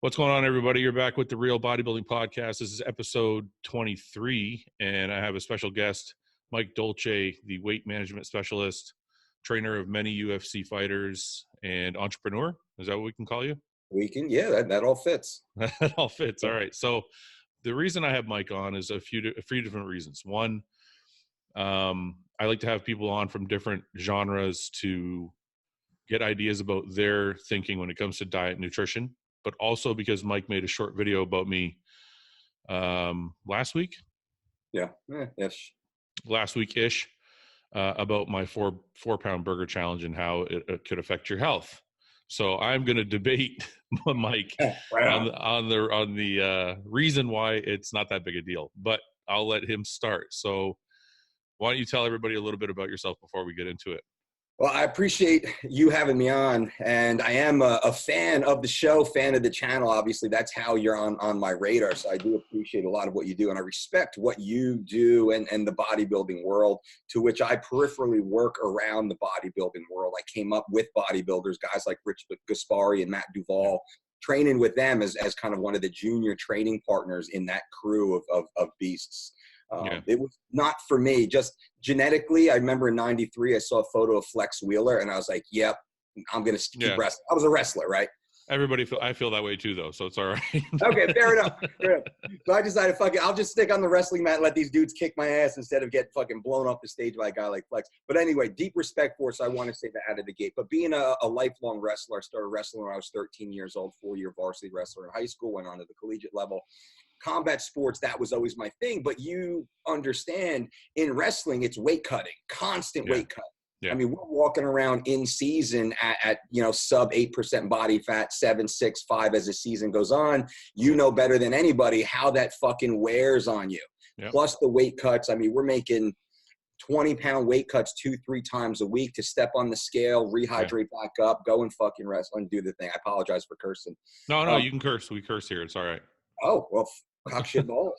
What's going on, everybody? You're back with the Real Bodybuilding Podcast. This is episode 23, and I have a special guest, Mike Dolce, the weight management specialist, trainer of many UFC fighters, and entrepreneur. Is that what we can call you? We can, yeah, that all fits. That all fits. All right. So the reason I have Mike on is a few different reasons. One, I like to have people on from different genres to get ideas about their thinking when it comes to diet and nutrition, but also because Mike made a short video about me last week. Last week-ish, about my four-pound burger challenge and how it could affect your health. So I'm going to debate Mike on the reason why it's not that big a deal, but I'll let him start. So why don't you tell everybody a little bit about yourself before we get into it? Well, I appreciate you having me on, and I am a fan of the show, fan of the channel. Obviously, that's how you're on my radar, so I do appreciate a lot of what you do, and I respect what you do and the bodybuilding world, to which I peripherally work around the bodybuilding world. I came up with bodybuilders, guys like Rich Gaspari and Matt Duvall, training with them as kind of one of the junior training partners in that crew of beasts. It was not for me, just genetically. I remember in '93, I saw a photo of Flex Wheeler, and I was like, yep, I'm going to keep wrestling. I was a wrestler, right? I feel that way too, though, so it's all right. Okay, fair enough. So I decided, fuck it, I'll just stick on the wrestling mat and let these dudes kick my ass instead of get fucking blown off the stage by a guy like Flex. But anyway, deep respect for it, so I want to say that out of the gate. But being a lifelong wrestler, I started wrestling when I was 13 years old, 4-year varsity wrestler in high school, went on to the collegiate level. Combat sports, that was always my thing. But you understand, in wrestling, it's weight cutting, constant weight cutting. Yeah. I mean, we're walking around in season at sub 8% body fat, 7, 6, 5 as the season goes on. You know better than anybody how that fucking wears on you. Yep. Plus the weight cuts. I mean, we're making 20-pound weight cuts 2-3 times a week to step on the scale, rehydrate back up, go and fucking wrestle and do the thing. I apologize for cursing. No, you can curse. We curse here. It's all right. Oh, well, cock shit balls.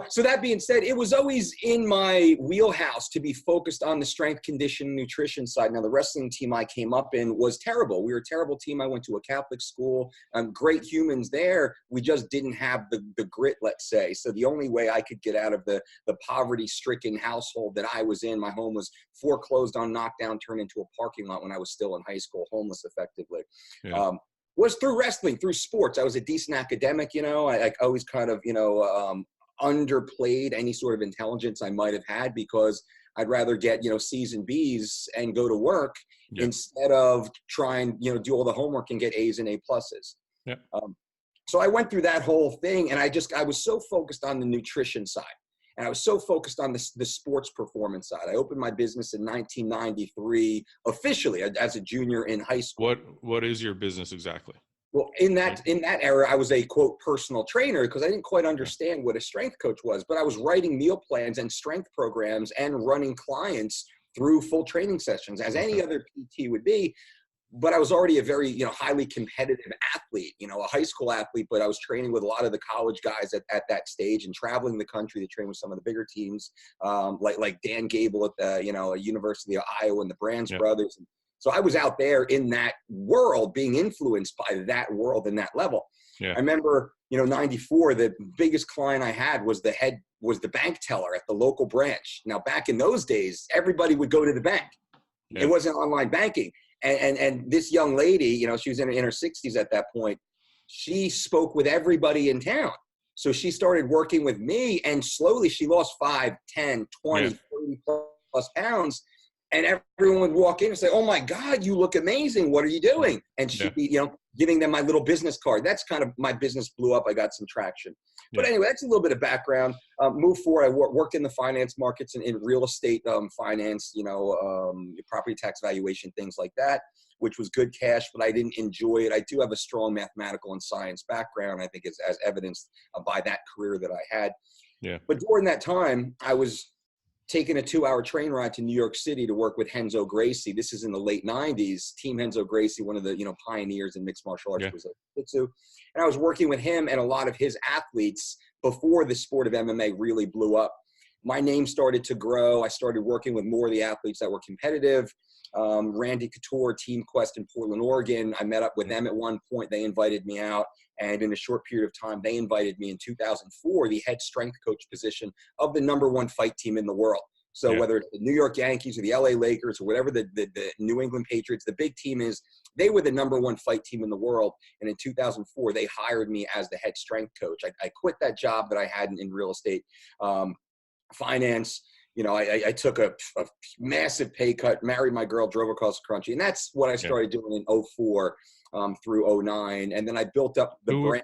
So that being said, it was always in my wheelhouse to be focused on the strength, condition, nutrition side. Now, the wrestling team I came up in was terrible. We were a terrible team. I went to a Catholic school. Great humans there. We just didn't have the grit, let's say. So the only way I could get out of the poverty-stricken household that I was in, my home was foreclosed on, knocked down, turned into a parking lot when I was still in high school, homeless effectively. Yeah. Was through wrestling, through sports. I was a decent academic, I always kind of, underplayed any sort of intelligence I might have had, because I'd rather get, C's and B's and go to work instead of try and, do all the homework and get A's and A pluses. Yeah. So I went through that whole thing, and I was so focused on the nutrition side. And I was so focused on the sports performance side. I opened my business in 1993, officially as a junior in high school. What is your business exactly? Well, in that era, I was a, quote, personal trainer, because I didn't quite understand what a strength coach was. But I was writing meal plans and strength programs and running clients through full training sessions, as any other PT would be. But I was already a very, highly competitive athlete, a high school athlete, but I was training with a lot of the college guys at that stage and traveling the country to train with some of the bigger teams, like Dan Gable at the, University of Iowa and the Brands brothers. And so I was out there in that world, being influenced by that world and that level. Yeah. I remember, 94, the biggest client I had was the bank teller at the local branch. Now, back in those days, everybody would go to the bank. Yeah. It wasn't online banking. And this young lady, she was in her 60s at that point. She spoke with everybody in town. So she started working with me, and slowly she lost 5, 10, 20, 30 plus pounds. And everyone would walk in and say, "Oh my God, you look amazing. What are you doing?" And she'd be, giving them my little business card. That's kind of, my business blew up. I got some traction. But anyway, that's a little bit of background. Move forward. I worked in the finance markets and in real estate finance, property tax valuation, things like that, which was good cash, but I didn't enjoy it. I do have a strong mathematical and science background, I think, as evidenced by that career that I had. Yeah. But during that time, I was taking a 2-hour train ride to New York City to work with Renzo Gracie. This is in the late 90s. Team Renzo Gracie, one of the pioneers in mixed martial arts, was jiu-jitsu. And I was working with him and a lot of his athletes before the sport of MMA really blew up. my name started to grow. I started working with more of the athletes that were competitive. Randy Couture, Team Quest in Portland, Oregon. I met up with them at one point. They invited me out. And in a short period of time, they invited me in 2004, the head strength coach position of the #1 fight team in the world. So whether it's the New York Yankees or the LA Lakers or whatever the New England Patriots, the big team is, they were the #1 fight team in the world. And in 2004, they hired me as the head strength coach. I quit that job that I had in real estate, finance. You know, I took a massive pay cut, married my girl, drove across the country. And that's what I started doing in 04 through 09. And then I built up the brand.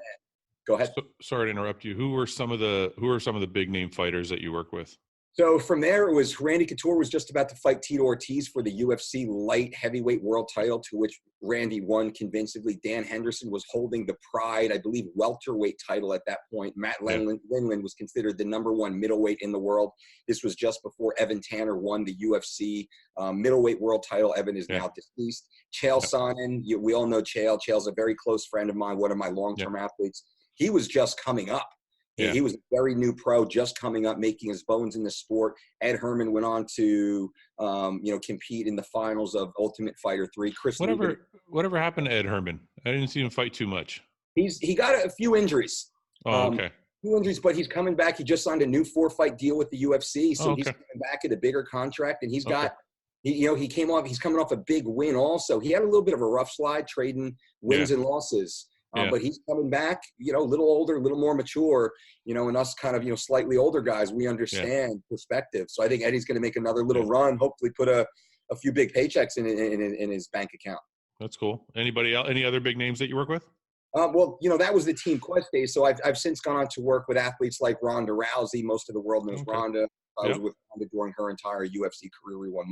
Go ahead. Sorry to interrupt you. Who are some of the big name fighters that you work with? So from there, it was Randy Couture was just about to fight Tito Ortiz for the UFC light heavyweight world title, to which Randy won convincingly. Dan Henderson was holding the Pride, I believe, welterweight title at that point. Matt Lindland was considered the #1 middleweight in the world. This was just before Evan Tanner won the UFC middleweight world title. Evan is now deceased. Chael Sonnen, we all know Chael. Chael's a very close friend of mine, one of my long-term athletes. He was just coming up. He was a very new pro, just coming up, making his bones in the sport. Ed Herman went on to, compete in the finals of Ultimate Fighter 3. Whatever happened to Ed Herman? I didn't see him fight too much. He got a few injuries. Okay. Few injuries, but he's coming back. He just signed a new 4-fight deal with the UFC, so he's coming back at a bigger contract, and he's got. He's coming off a big win. Also, he had a little bit of a rough slide trading wins and losses. But he's coming back, a little older, a little more mature, and us kind of, slightly older guys, we understand perspective. So I think Eddie's going to make another little run, hopefully put a few big paychecks in his bank account. That's cool. Anybody else, any other big names that you work with? That was the Team Quest days. So I've since gone on to work with athletes like Ronda Rousey. Most of the world knows Ronda. I was with Ronda during her entire UFC career. We won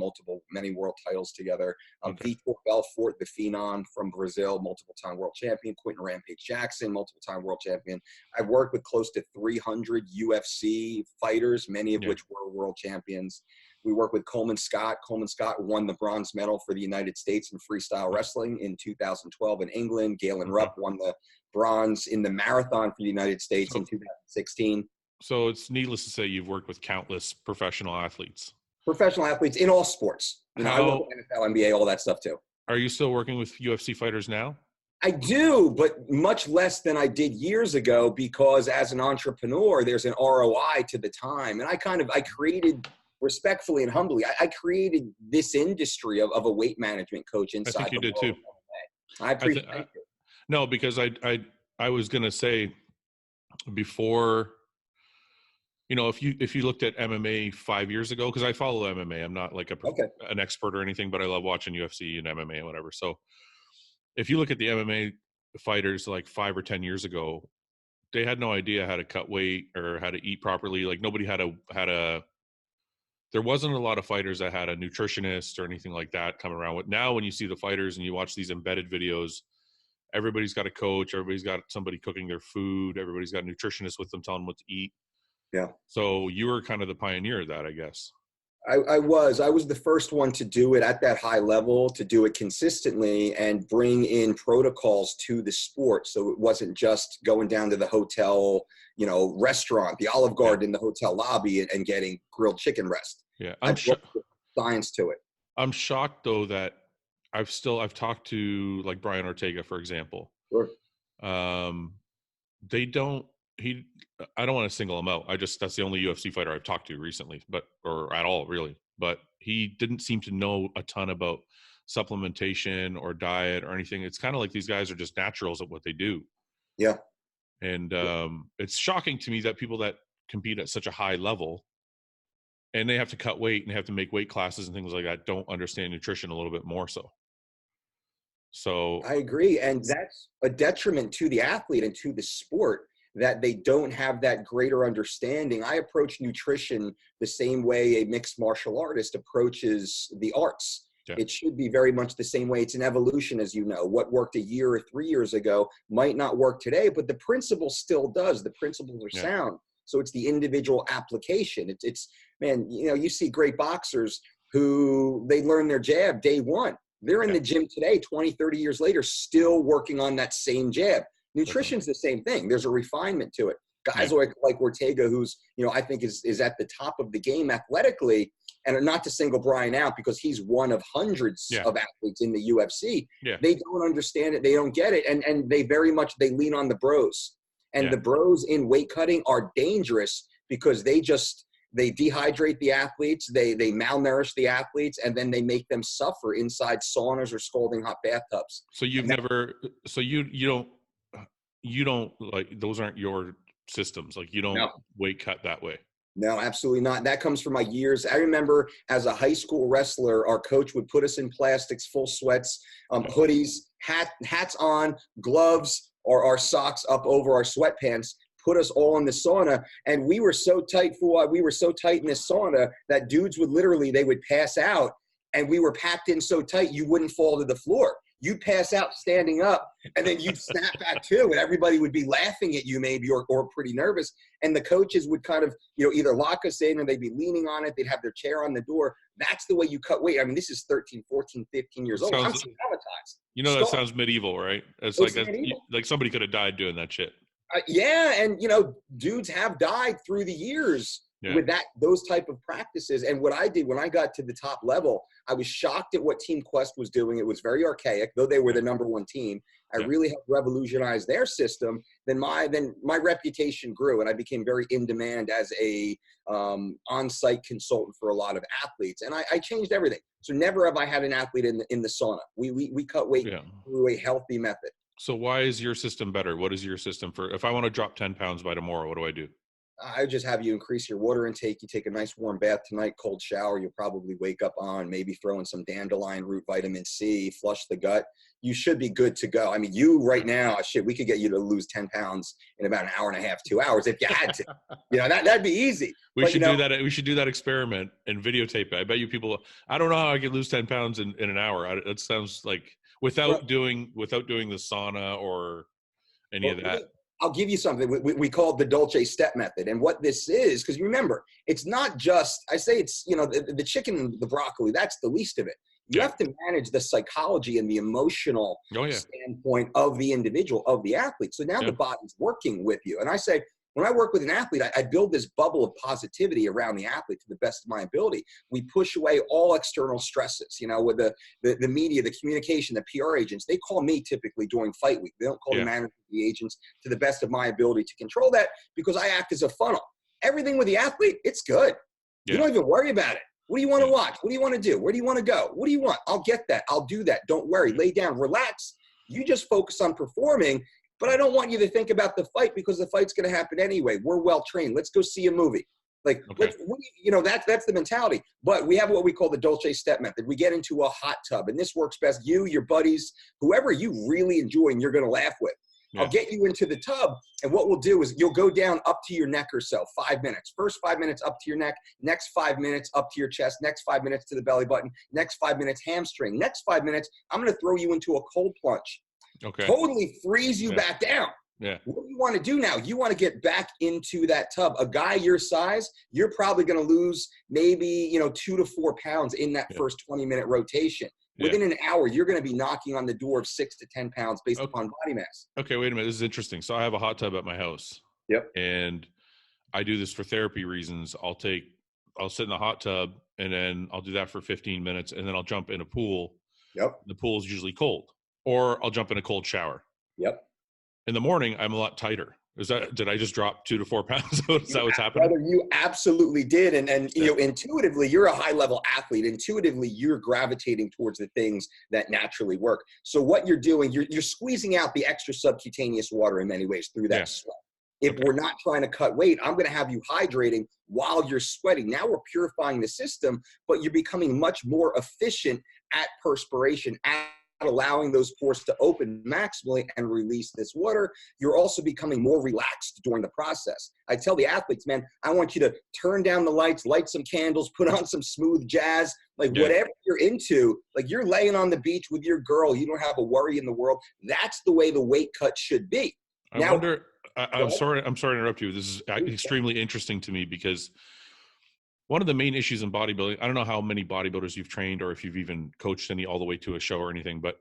many world titles together. Vitor Belfort, the Phenom from Brazil, multiple-time world champion. Quentin Rampage Jackson, multiple-time world champion. I've worked with close to 300 UFC fighters, many of which were world champions. We work with Coleman Scott. Coleman Scott won the bronze medal for the United States in freestyle wrestling in 2012 in England. Galen Rupp won the bronze in the marathon for the United States in 2016. So it's needless to say you've worked with countless professional athletes. Professional athletes in all sports. I work with NFL, NBA, all that stuff too. Are you still working with UFC fighters now? I do, but much less than I did years ago, because as an entrepreneur, there's an ROI to the time. And I created, respectfully and humbly, I created this industry of a weight management coach inside. I think you did too. I appreciate it. No, because I was going to say before, if you looked at MMA 5 years ago, because I follow MMA, I'm not like an expert or anything, but I love watching UFC and MMA and whatever. So if you look at the MMA fighters like 5 or 10 years ago, they had no idea how to cut weight or how to eat properly. Like nobody there wasn't a lot of fighters that had a nutritionist or anything like that come around with. Now, when you see the fighters and you watch these embedded videos, everybody's got a coach, everybody's got somebody cooking their food, everybody's got a nutritionist with them telling them what to eat. Yeah. So you were kind of the pioneer of that, I guess. I was the first one to do it at that high level, to do it consistently and bring in protocols to the sport. So it wasn't just going down to the hotel, restaurant, the Olive Garden in the hotel lobby and getting grilled chicken breast. Yeah. Science to it. I'm shocked though that I've talked to like Brian Ortega, for example. Sure. I don't want to single him out. That's the only UFC fighter I've talked to recently, or at all really. But he didn't seem to know a ton about supplementation or diet or anything. It's kind of like these guys are just naturals at what they do. Yeah. And it's shocking to me that people that compete at such a high level and they have to cut weight and they have to make weight classes and things like that don't understand nutrition a little bit more so. So I agree. And that's a detriment to the athlete and to the sport, that they don't have that greater understanding. I approach nutrition the same way a mixed martial artist approaches the arts. Yeah. It should be very much the same way. It's an evolution, as you know. What worked a year or 3 years ago might not work today, but the principle still does. The principles are sound. So it's the individual application. It's you see great boxers who they learn their jab day one. They're in the gym today, 20, 30 years later, still working on that same jab. Nutrition's the same thing. There's a refinement to it. Guys like Ortega, who's, I think is at the top of the game athletically, and not to single Brian out because he's one of hundreds of athletes in the UFC. They don't understand it. They don't get it. And they very much, they lean on the bros. And the bros in weight cutting are dangerous because they dehydrate the athletes, they malnourish the athletes, and then they make them suffer inside saunas or scalding hot bathtubs. So you don't like, those aren't your systems. Like you don't weight cut that way. No, absolutely not. That comes from my years. I remember as a high school wrestler, our coach would put us in plastics, full sweats, hoodies, hats on, gloves, or our socks up over our sweatpants, put us all in the sauna. And we were so tight, Fouad, we were so tight in this sauna that dudes would they would pass out, and we were packed in so tight you wouldn't fall to the floor. You'd pass out standing up, and then you'd snap back too, and everybody would be laughing at you maybe or pretty nervous. And the coaches would kind of, either lock us in or they'd be leaning on it. They'd have their chair on the door. That's the way you cut weight. I mean, this is 13, 14, 15 years old. I'm traumatized. That sounds medieval, right? It's like somebody could have died doing that shit. And, dudes have died through the years with those type of practices. And what I did when I got to the top level, I was shocked at what Team Quest was doing. It was very archaic, though they were the number one team. I really helped revolutionize their system. Then my reputation grew, and I became very in demand as a on-site consultant for a lot of athletes. And I changed everything. So never have I had an athlete in the sauna. We cut weight through a healthy method. So why is your system better? What is your system for, if I want to drop 10 pounds by tomorrow, what do I do? I just have you increase your water intake. You take a nice warm bath tonight, cold shower. You'll probably wake up on, maybe throw in some dandelion root, vitamin C, flush the gut. You should be good to go. I mean, you right now, we could get you to lose 10 pounds in about an hour and a half, 2 hours if you had to. That'd be easy. We should do that. We should do that experiment and videotape it. I bet you people, I don't know how I could lose 10 pounds in an hour. That sounds like without doing the sauna or any of that. I'll give you something we call the Dolce step method. And what this is, because remember, it's not just, I say it's, the chicken and the broccoli, that's the least of it. You have to manage the psychology and the emotional standpoint of the individual, of the athlete. So now the body's working with you. And I say, when I work with an athlete, I build this bubble of positivity around the athlete to the best of my ability. We push away all external stresses, with the media, the communication, the PR agents. They call me typically during fight week. They don't call the manager, the agents, to the best of my ability to control that, because I act as a funnel. Everything with the athlete, it's good. You don't even worry about it. What do you want to watch? What do you want to do? Where do you want to go? What do you want? I'll get that. I'll do that. Don't worry. Lay down. Relax. You just focus on performing. But I don't want you to think about the fight, because the fight's going to happen anyway. We're well trained. Let's go see a movie. That's the mentality. But we have what we call the Dolce step method. We get into a hot tub, and this works best. You, your buddies, whoever you really enjoy and you're going to laugh with. Yeah. I'll get you into the tub, and what we'll do is you'll go down up to your neck or so, 5 minutes. First 5 minutes up to your neck, next 5 minutes up to your chest, next 5 minutes to the belly button, next 5 minutes hamstring, next 5 minutes, I'm going to throw you into a cold plunge. Okay. Totally freeze you back down. Yeah. What do you want to do now? You want to get back into that tub. A guy your size, you're probably going to lose maybe, 2 to 4 pounds in that first 20-minute rotation. Within an hour, you're going to be knocking on the door of 6 to 10 pounds based upon body mass. Okay, wait a minute. This is interesting. So I have a hot tub at my house. Yep. And I do this for therapy reasons. I'll sit in the hot tub, and then I'll do that for 15 minutes, and then I'll jump in a pool. Yep. The pool is usually cold. Or I'll jump in a cold shower. Yep. In the morning, I'm a lot tighter. Did I just drop 2 to 4 pounds? Is that what's happening? Brother, you absolutely did. And intuitively, you're a high level athlete. Intuitively, you're gravitating towards the things that naturally work. So what you're doing, you're squeezing out the extra subcutaneous water in many ways through that sweat. If we're not trying to cut weight, I'm going to have you hydrating while you're sweating. Now we're purifying the system, but you're becoming much more efficient at perspiration, at allowing those pores to open maximally and release this water. You're also becoming more relaxed during the process. I tell the athletes, man, I want you to turn down the lights, light some candles, put on some smooth jazz, whatever you're into, you're laying on the beach with your girl. You don't have a worry in the world. That's the way the weight cut should be. I'm sorry to interrupt you. This is extremely interesting to me, because one of the main issues in bodybuilding, I don't know how many bodybuilders you've trained or if you've even coached any all the way to a show or anything, but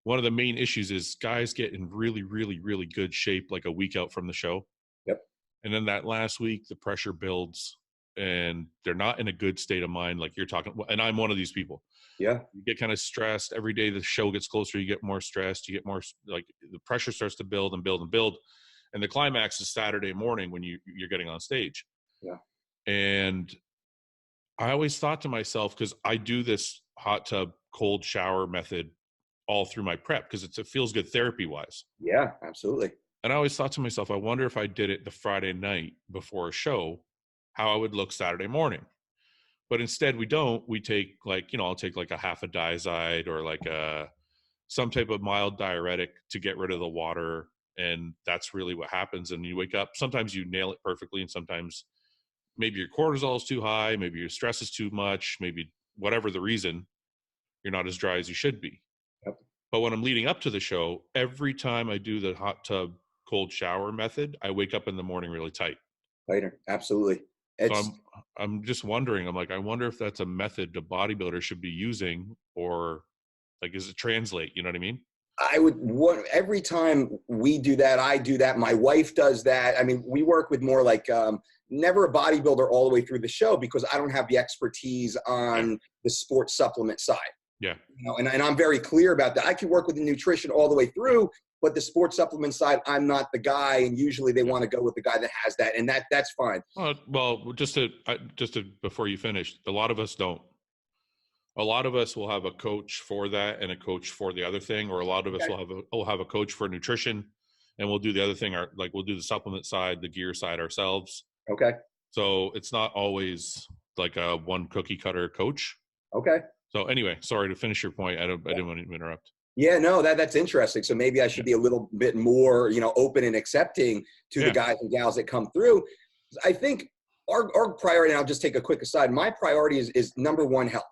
one of the main issues is guys get in really, really, really good shape like a week out from the show. Yep. And then that last week, the pressure builds and they're not in a good state of mind. Like you're talking, and I'm one of these people. Yeah. You get kind of stressed every day. The show gets closer. You get more stressed. You get more, like the pressure starts to build and build and build. And the climax is Saturday morning when you're getting on stage. Yeah. And I always thought to myself, because I do this hot tub cold shower method all through my prep, because it feels good therapy wise. Yeah, absolutely. And I always thought to myself, I wonder if I did it the Friday night before a show, how I would look Saturday morning. But instead we don't. We take like, I'll take like a half a diazide or like some type of mild diuretic to get rid of the water. And that's really what happens. And you wake up, sometimes you nail it perfectly. And sometimes maybe your cortisol is too high. Maybe your stress is too much. Maybe whatever the reason, you're not as dry as you should be. Yep. But when I'm leading up to the show, every time I do the hot tub cold shower method, I wake up in the morning really tight. Tighter. Absolutely. So I'm just wondering, I'm like, I wonder if that's a method a bodybuilder should be using, or like, does it translate? You know what I mean? Every time we do that, I do that. My wife does that. I mean, we work with more like, never a bodybuilder all the way through the show, because I don't have the expertise on the sports supplement side. Yeah. And I'm very clear about that. I can work with the nutrition all the way through, but the sports supplement side, I'm not the guy. And usually they want to go with the guy that has that. And that's fine. Well, just to before you finish, a lot of us don't. A lot of us will have a coach for that and a coach for the other thing, or a lot of us will have a coach for nutrition, and we'll do the other thing, or like we'll do the supplement side, the gear side ourselves. Okay. So it's not always like a one cookie cutter coach. Okay. So anyway, sorry to finish your point. I didn't want to interrupt. Yeah, no, that's interesting. So maybe I should be a little bit more, open and accepting to the guys and gals that come through. I think our priority, and I'll just take a quick aside, my priority is number one, health.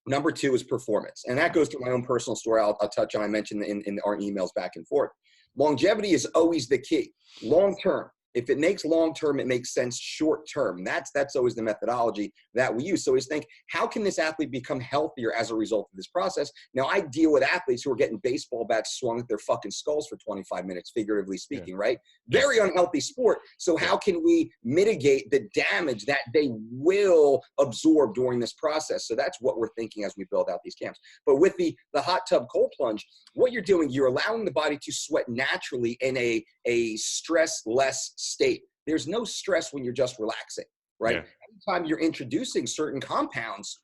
Number two is performance. And that goes through my own personal story. I'll touch on, I mentioned in our emails back and forth. Longevity is always the key. Long term. If it makes long term, it makes sense short term. That's always the methodology that we use. So we think, how can this athlete become healthier as a result of this process? Now, I deal with athletes who are getting baseball bats swung at their fucking skulls for 25 minutes, figuratively speaking, right? Very unhealthy sport. So how can we mitigate the damage that they will absorb during this process? So that's what we're thinking as we build out these camps. But with the hot tub cold plunge, what you're doing, you're allowing the body to sweat naturally in a stress-less state. There's no stress when you're just relaxing, right? Yeah. Anytime you're introducing certain compounds,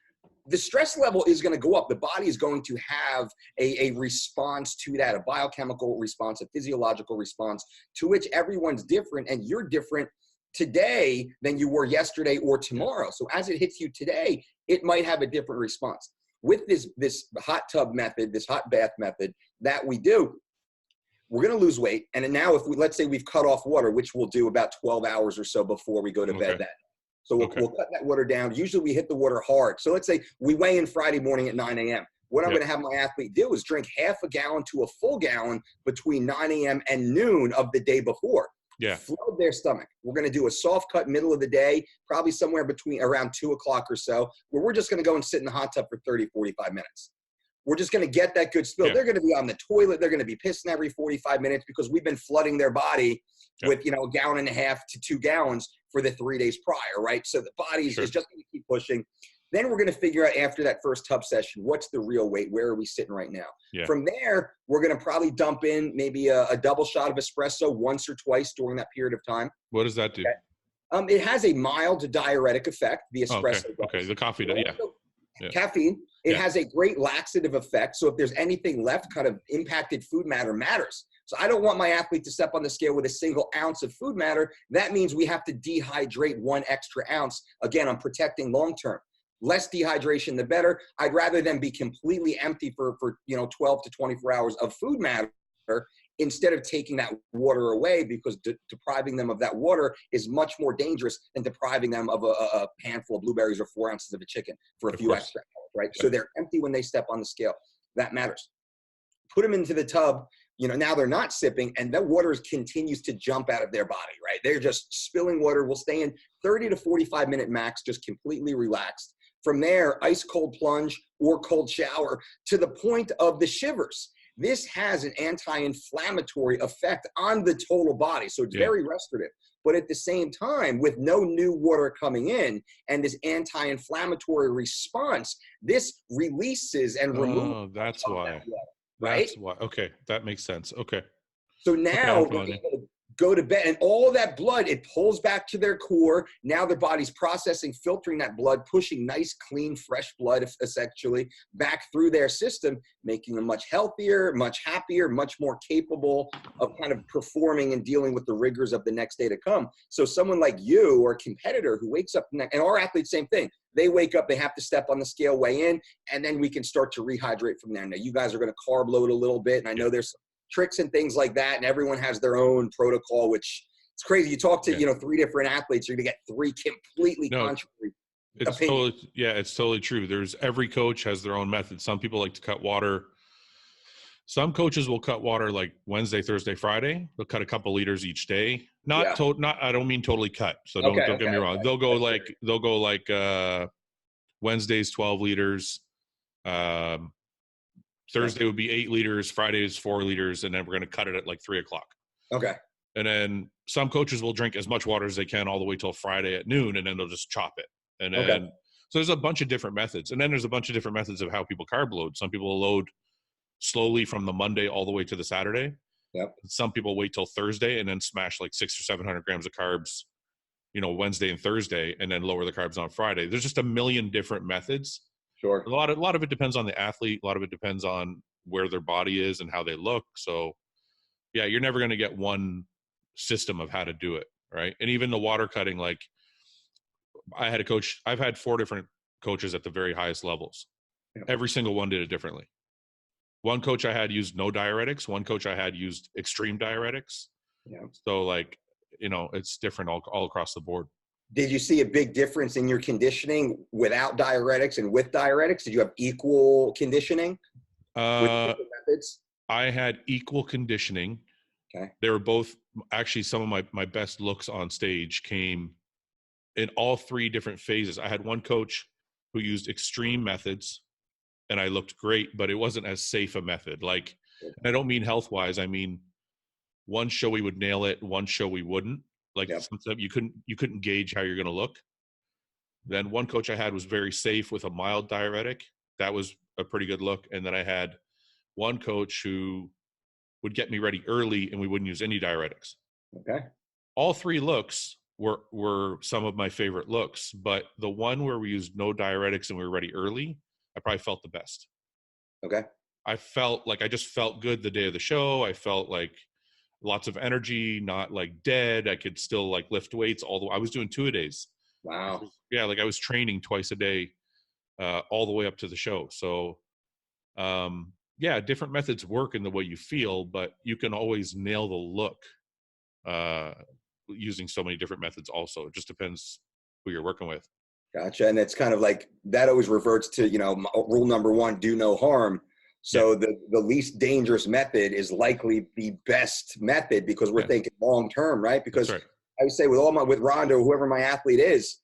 the stress level is going to go up. The body is going to have a response to that, a biochemical response, a physiological response, to which everyone's different, and you're different today than you were yesterday or tomorrow. So as it hits you today, it might have a different response. With this hot tub method, this hot bath method that we do, we're going to lose weight. And now let's say we've cut off water, which we'll do about 12 hours or so before we go to bed that night. So we'll cut that water down. Usually we hit the water hard. So let's say we weigh in Friday morning at 9 a.m. What I'm going to have my athlete do is drink half a gallon to a full gallon between 9 a.m. and noon of the day before. Yeah. Flood their stomach. We're going to do a soft cut middle of the day, probably somewhere between around 2 o'clock or so, where we're just going to go and sit in the hot tub for 30, 45 minutes. We're just going to get that good spill. They're going to be on the toilet. They're going to be pissing every 45 minutes because we've been flooding their body with, a gallon and a half to 2 gallons for the 3 days prior, right? So the body is just going to keep pushing. Then we're going to figure out after that first tub session, what's the real weight? Where are we sitting right now? Yeah. From there, we're going to probably dump in maybe a double shot of espresso once or twice during that period of time. What does that do? Okay. It has a mild diuretic effect, the espresso. Okay. The coffee, Caffeine. It has a great laxative effect. So if there's anything left, kind of impacted food matter matters. So I don't want my athlete to step on the scale with a single ounce of food matter. That means we have to dehydrate 1 extra ounce. Again, I'm protecting long-term. Less dehydration, the better. I'd rather them be completely empty for 12 to 24 hours of food matter instead of taking that water away, because depriving them of that water is much more dangerous than depriving them of a handful of blueberries or 4 ounces of a chicken for a few extra hours, right? So they're empty when they step on the scale. That matters. Put them into the tub. Now they're not sipping, and that water continues to jump out of their body, right? They're just spilling water. We'll stay in 30 to 45 minute max, just completely relaxed. From there, ice cold plunge or cold shower to the point of the shivers. This has an anti-inflammatory effect on the total body. So it's very restorative. But at the same time, with no new water coming in and this anti-inflammatory response, this releases and removes Oh, that's why. that blood, right? That's why. Okay, that makes sense. Okay. So Okay, now I'm they're following you. able to go to bed, and all that blood, it pulls back to their core. Now their body's processing, filtering that blood, pushing nice, clean, fresh blood essentially back through their system, making them much healthier, much happier, much more capable of kind of performing and dealing with the rigors of the next day to come. So someone like you or a competitor who wakes up, and our athletes, same thing. They wake up, they have to step on the scale, weigh in, and then we can start to rehydrate from there. Now, you guys are going to carb load a little bit, and I know there's some tricks and things like that, and everyone has their own protocol, which it's crazy. You talk to 3 different athletes, you're gonna get 3 completely contrary opinions. It's totally true. Every coach has their own method. Some people like to cut water. Some coaches will cut water like Wednesday, Thursday, Friday. They'll cut a couple liters each day. Not I don't mean totally cut. So don't get me wrong. They'll go like Wednesdays 12 liters. Thursday would be 8 liters, Friday is 4 liters, and then we're going to cut it at like 3 o'clock. Okay. And then some coaches will drink as much water as they can all the way till Friday at noon, and then they'll just chop it. And then, so there's a bunch of different methods. And then there's a bunch of different methods of how people carb load. Some people load slowly from the Monday all the way to the Saturday. Yep. Some people wait till Thursday and then smash like 600 or 700 grams of carbs, Wednesday and Thursday, and then lower the carbs on Friday. There's just a million different methods. Sure. A lot of it depends on the athlete. A lot of it depends on where their body is and how they look. So yeah, you're never going to get one system of how to do it. Right. And even the water cutting, like I've had 4 different coaches at the very highest levels. Yep. Every single one did it differently. One coach I had used no diuretics. One coach I had used extreme diuretics. Yeah. So it's different all across the board. Did you see a big difference in your conditioning without diuretics and with diuretics? Did you have equal conditioning with different methods? I had equal conditioning. Okay. They were both actually some of my best looks on stage came in all 3 different phases. I had one coach who used extreme methods and I looked great, but it wasn't as safe a method. Like, and I don't mean health-wise. I mean, one show we would nail it, one show we wouldn't. Like sometimes you couldn't gauge how you're going to look. Then one coach I had was very safe with a mild diuretic. That was a pretty good look. And then I had one coach who would get me ready early and we wouldn't use any diuretics. Okay. All 3 looks were some of my favorite looks, but the one where we used no diuretics and we were ready early, I probably felt the best. Okay. I felt like I just felt good the day of the show. I felt like lots of energy, not like dead. I could still like lift weights I was doing 2-a-days. Wow. Yeah. Like I was training twice a day, all the way up to the show. So, different methods work in the way you feel, but you can always nail the look, using so many different methods also. It just depends who you're working with. Gotcha. And it's kind of like that always reverts to, rule number 1, do no harm. So the least dangerous method is likely the best method because we're thinking long term, right? Because I would say with Rhonda, whoever my athlete is,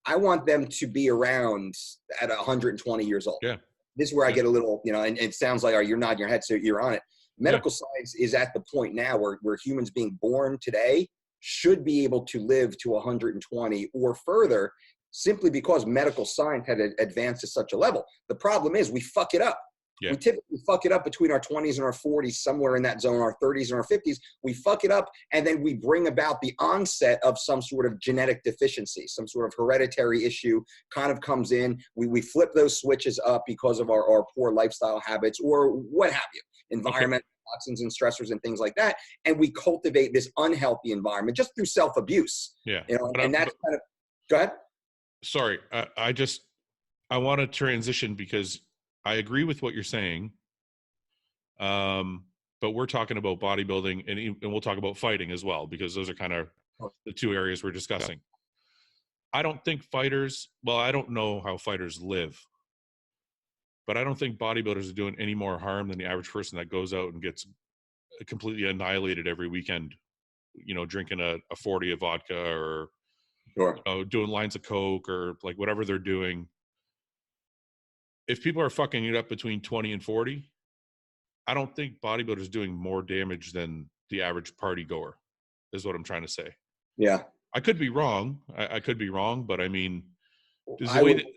I want them to be around at 120 years old. Yeah. This is where I get a little, and it sounds like, you're nodding your head, so you're on it. Medical science is at the point now where humans being born today should be able to live to 120 or further simply because medical science had advanced to such a level. The problem is we fuck it up. Yeah. We typically fuck it up between our 20s and our 40s, somewhere in that zone, our 30s and our 50s. We fuck it up, and then we bring about the onset of some sort of genetic deficiency, some sort of hereditary issue kind of comes in. We flip those switches up because of our poor lifestyle habits or what have you, environmental toxins and stressors and things like that. And we cultivate this unhealthy environment just through self-abuse. Yeah. And that's kind of, go ahead. Sorry. I want to transition because I agree with what you're saying, but we're talking about bodybuilding and we'll talk about fighting as well, because those are kind of the 2 areas we're discussing. I don't think I don't know how fighters live, but I don't think bodybuilders are doing any more harm than the average person that goes out and gets completely annihilated every weekend, drinking a 40 of vodka or doing lines of Coke or like whatever they're doing. If people are fucking it up between 20 and 40, I don't think bodybuilders doing more damage than the average party goer is what I'm trying to say. Yeah. I could be wrong. I could be wrong, but I mean, is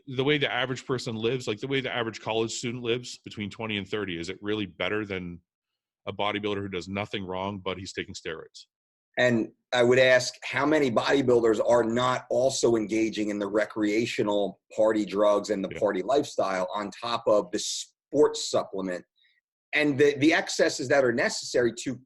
the way the average person lives, like the way the average college student lives between 20 and 30, is it really better than a bodybuilder who does nothing wrong, but he's taking steroids? And I would ask, how many bodybuilders are not also engaging in the recreational party drugs and the party lifestyle on top of the sports supplement and the excesses that are necessary to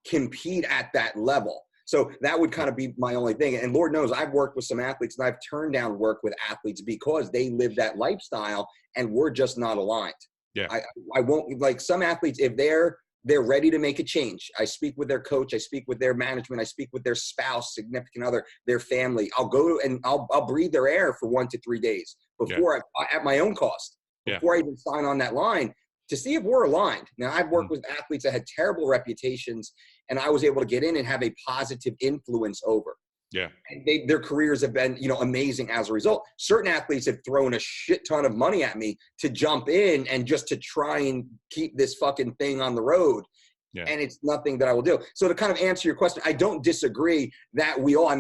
compete at that level? So that would kind of be my only thing. And Lord knows I've worked with some athletes and I've turned down work with athletes because they live that lifestyle and we're just not aligned. Yeah. I won't, like, some athletes, if they're ready to make a change, I speak with their coach, I speak with their management, I speak with their spouse, significant other, their family. I'll go and I'll breathe their air for 1 to 3 days before at my own cost, before I even sign on that line, to see if we're aligned. Now, I've worked with athletes that had terrible reputations, and I was able to get in and have a positive influence over. Yeah. And their careers have been, amazing as a result. Certain athletes have thrown a shit ton of money at me to jump in and just to try and keep this fucking thing on the road. Yeah. And it's nothing that I will do. So to kind of answer your question, I don't disagree that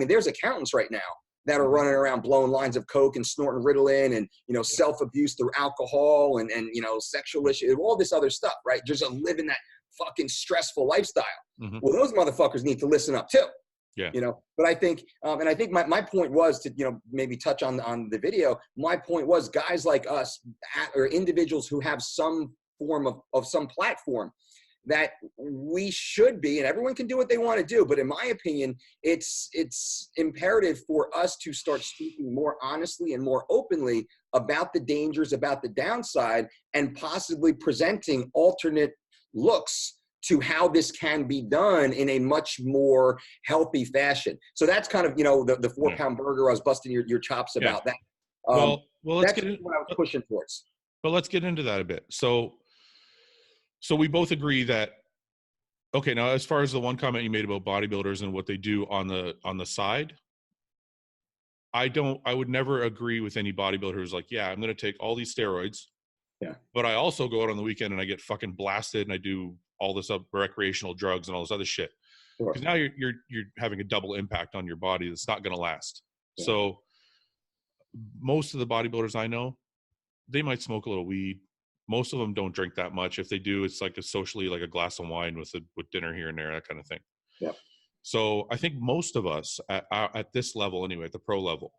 there's accountants right now that are running around blowing lines of coke and snorting Ritalin and, self-abuse through alcohol and sexual issues, all this other stuff, right? Just living that fucking stressful lifestyle. Mm-hmm. Well, those motherfuckers need to listen up too. Yeah. But I think, and I think my point was to, maybe touch on the video. My point was, guys like us or individuals who have some form of some platform, that we should be, and everyone can do what they want to do, but in my opinion, it's imperative for us to start speaking more honestly and more openly about the dangers, about the downside, and possibly presenting alternate looks to how this can be done in a much more healthy fashion. So that's kind of, the 4-pound burger. I was busting your chops about that. Well, let's get what I was pushing towards. But let's get into that a bit. So we both agree that, okay, now as far as the one comment you made about bodybuilders and what they do on the side, I would never agree with any bodybuilder who's like, yeah, I'm going to take all these steroids. Yeah. But I also go out on the weekend and I get fucking blasted and I do all this recreational drugs and all this other shit. Because now you're having a double impact on your body that's not going to last. Yeah. So most of the bodybuilders I know, they might smoke a little weed. Most of them don't drink that much. If they do, it's like socially like a glass of wine with dinner here and there, that kind of thing. Yeah. So I think most of us at this level anyway, at the pro level,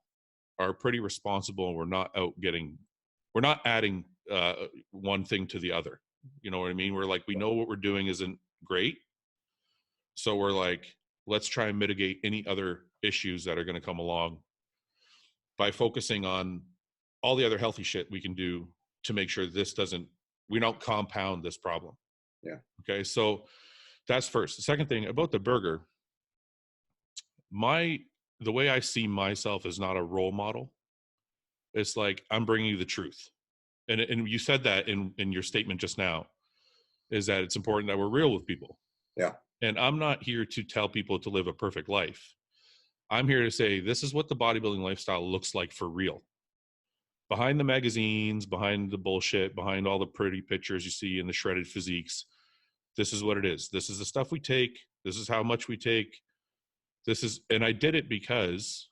are pretty responsible, and we're not adding one thing to the other. You know what I mean? We're like, we know what we're doing isn't great. So we're like, let's try and mitigate any other issues that are going to come along by focusing on all the other healthy shit we can do to make sure we don't compound this problem. Yeah. Okay. So that's first. The second thing about the burger, the way I see myself is not a role model. It's like, I'm bringing you the truth. And you said that in your statement just now, is that it's important that we're real with people. Yeah. And I'm not here to tell people to live a perfect life. I'm here to say, this is what the bodybuilding lifestyle looks like for real. Behind the magazines, behind the bullshit, behind all the pretty pictures you see in the shredded physiques, this is what it is. This is the stuff we take. This is how much we take. And I did it because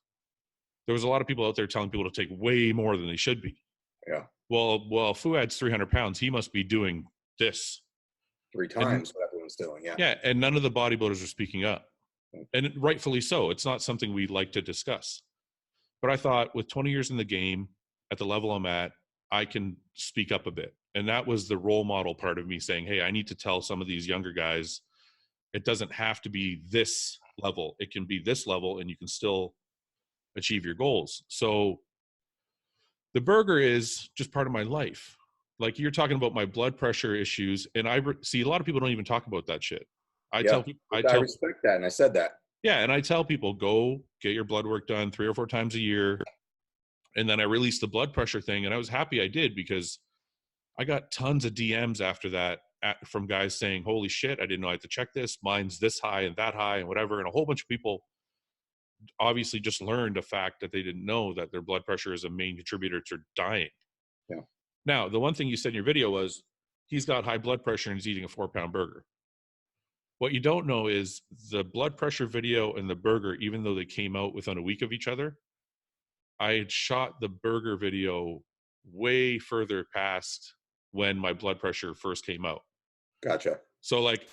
there was a lot of people out there telling people to take way more than they should be. Yeah. Well, Fouad's 300 pounds. He must be doing this 3 times what everyone's doing. Yeah. Yeah. And none of the bodybuilders are speaking up. And rightfully so. It's not something we like to discuss. But I thought, with 20 years in the game, at the level I'm at, I can speak up a bit. And that was the role model part of me saying, hey, I need to tell some of these younger guys, it doesn't have to be this level. It can be this level and you can still achieve your goals. So the burger is just part of my life. Like, you're talking about my blood pressure issues, and I see a lot of people don't even talk about that shit. I respect that, and I said that. Yeah, and I tell people, go get your blood work done 3 or 4 times a year. And then I released the blood pressure thing, and I was happy I did, because I got tons of DMs after that from guys saying, holy shit, I didn't know I had to check this. Mine's this high and that high and whatever. And a whole bunch of people obviously just learned a fact that they didn't know, that their blood pressure is a main contributor to dying. Yeah. Now, the one thing you said in your video was, he's got high blood pressure and he's eating a 4-pound burger. What you don't know is the blood pressure video and the burger, even though they came out within a week of each other, I had shot the burger video way further past when my blood pressure first came out. Gotcha. So like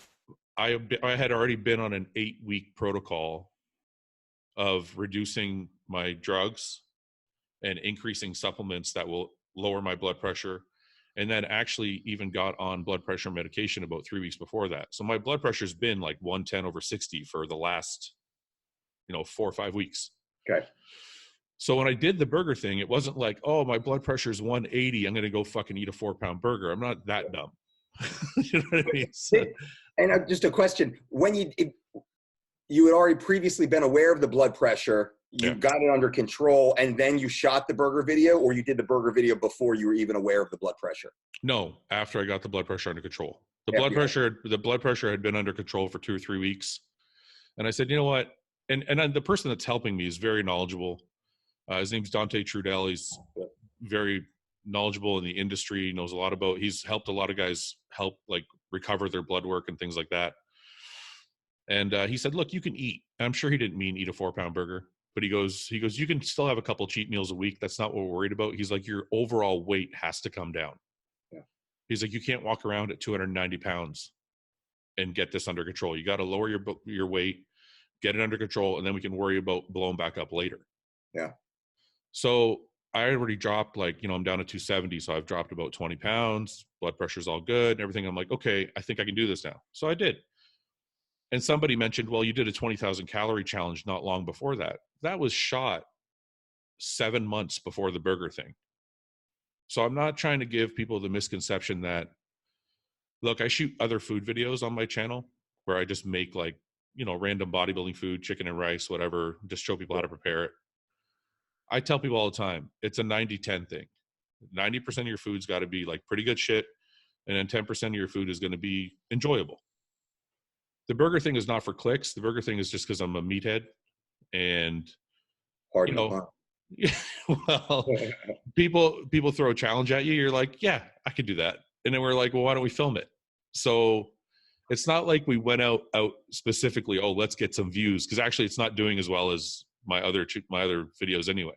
I had already been on an 8-week protocol of reducing my drugs and increasing supplements that will lower my blood pressure, and then actually even got on blood pressure medication about 3 weeks before that. So my blood pressure's been like 110/60 for the last 4 or 5 weeks. Okay. So when I did the burger thing, it wasn't like, oh, my blood pressure is 180, I'm gonna go fucking eat a 4-pound burger. I'm not that dumb. You know what I mean? So, and just a question: when you had already previously been aware of the blood pressure, you got it under control, and then you shot the burger video, or you did the burger video before you were even aware of the blood pressure? No, after I got the blood pressure under control. The blood pressure had been under control for 2 or 3 weeks, and I said, you know what? And the person that's helping me is very knowledgeable. His name's Dante Trudell. He's very knowledgeable in the industry. He knows a lot about. He's helped a lot of guys like recover their blood work and things like that. And he said, look, you can eat. And I'm sure he didn't mean eat a 4-pound burger, but he goes, you can still have a couple cheat meals a week. That's not what we're worried about. He's like, your overall weight has to come down. Yeah. He's like, you can't walk around at 290 pounds and get this under control. You got to lower your weight, get it under control, and then we can worry about blowing back up later. Yeah. So I already dropped I'm down to 270. So I've dropped about 20 pounds. Blood pressure's all good and everything. I'm like, okay, I think I can do this now. So I did. And somebody mentioned, well, you did a 20,000 calorie challenge not long before that. That was shot 7 months before the burger thing. So I'm not trying to give people the misconception that, look, I shoot other food videos on my channel where I just make random bodybuilding food, chicken and rice, whatever, just show people how to prepare it. I tell people all the time, it's a 90-10 thing. 90% of your food's got to be like pretty good shit, and then 10% of your food is going to be enjoyable. The burger thing is not for clicks. The burger thing is just because I'm a meathead, and well, people throw a challenge at you. You're like, yeah, I could do that, and then we're like, well, why don't we film it? So it's not like we went out specifically, oh, let's get some views, because actually it's not doing as well as my other videos anyway.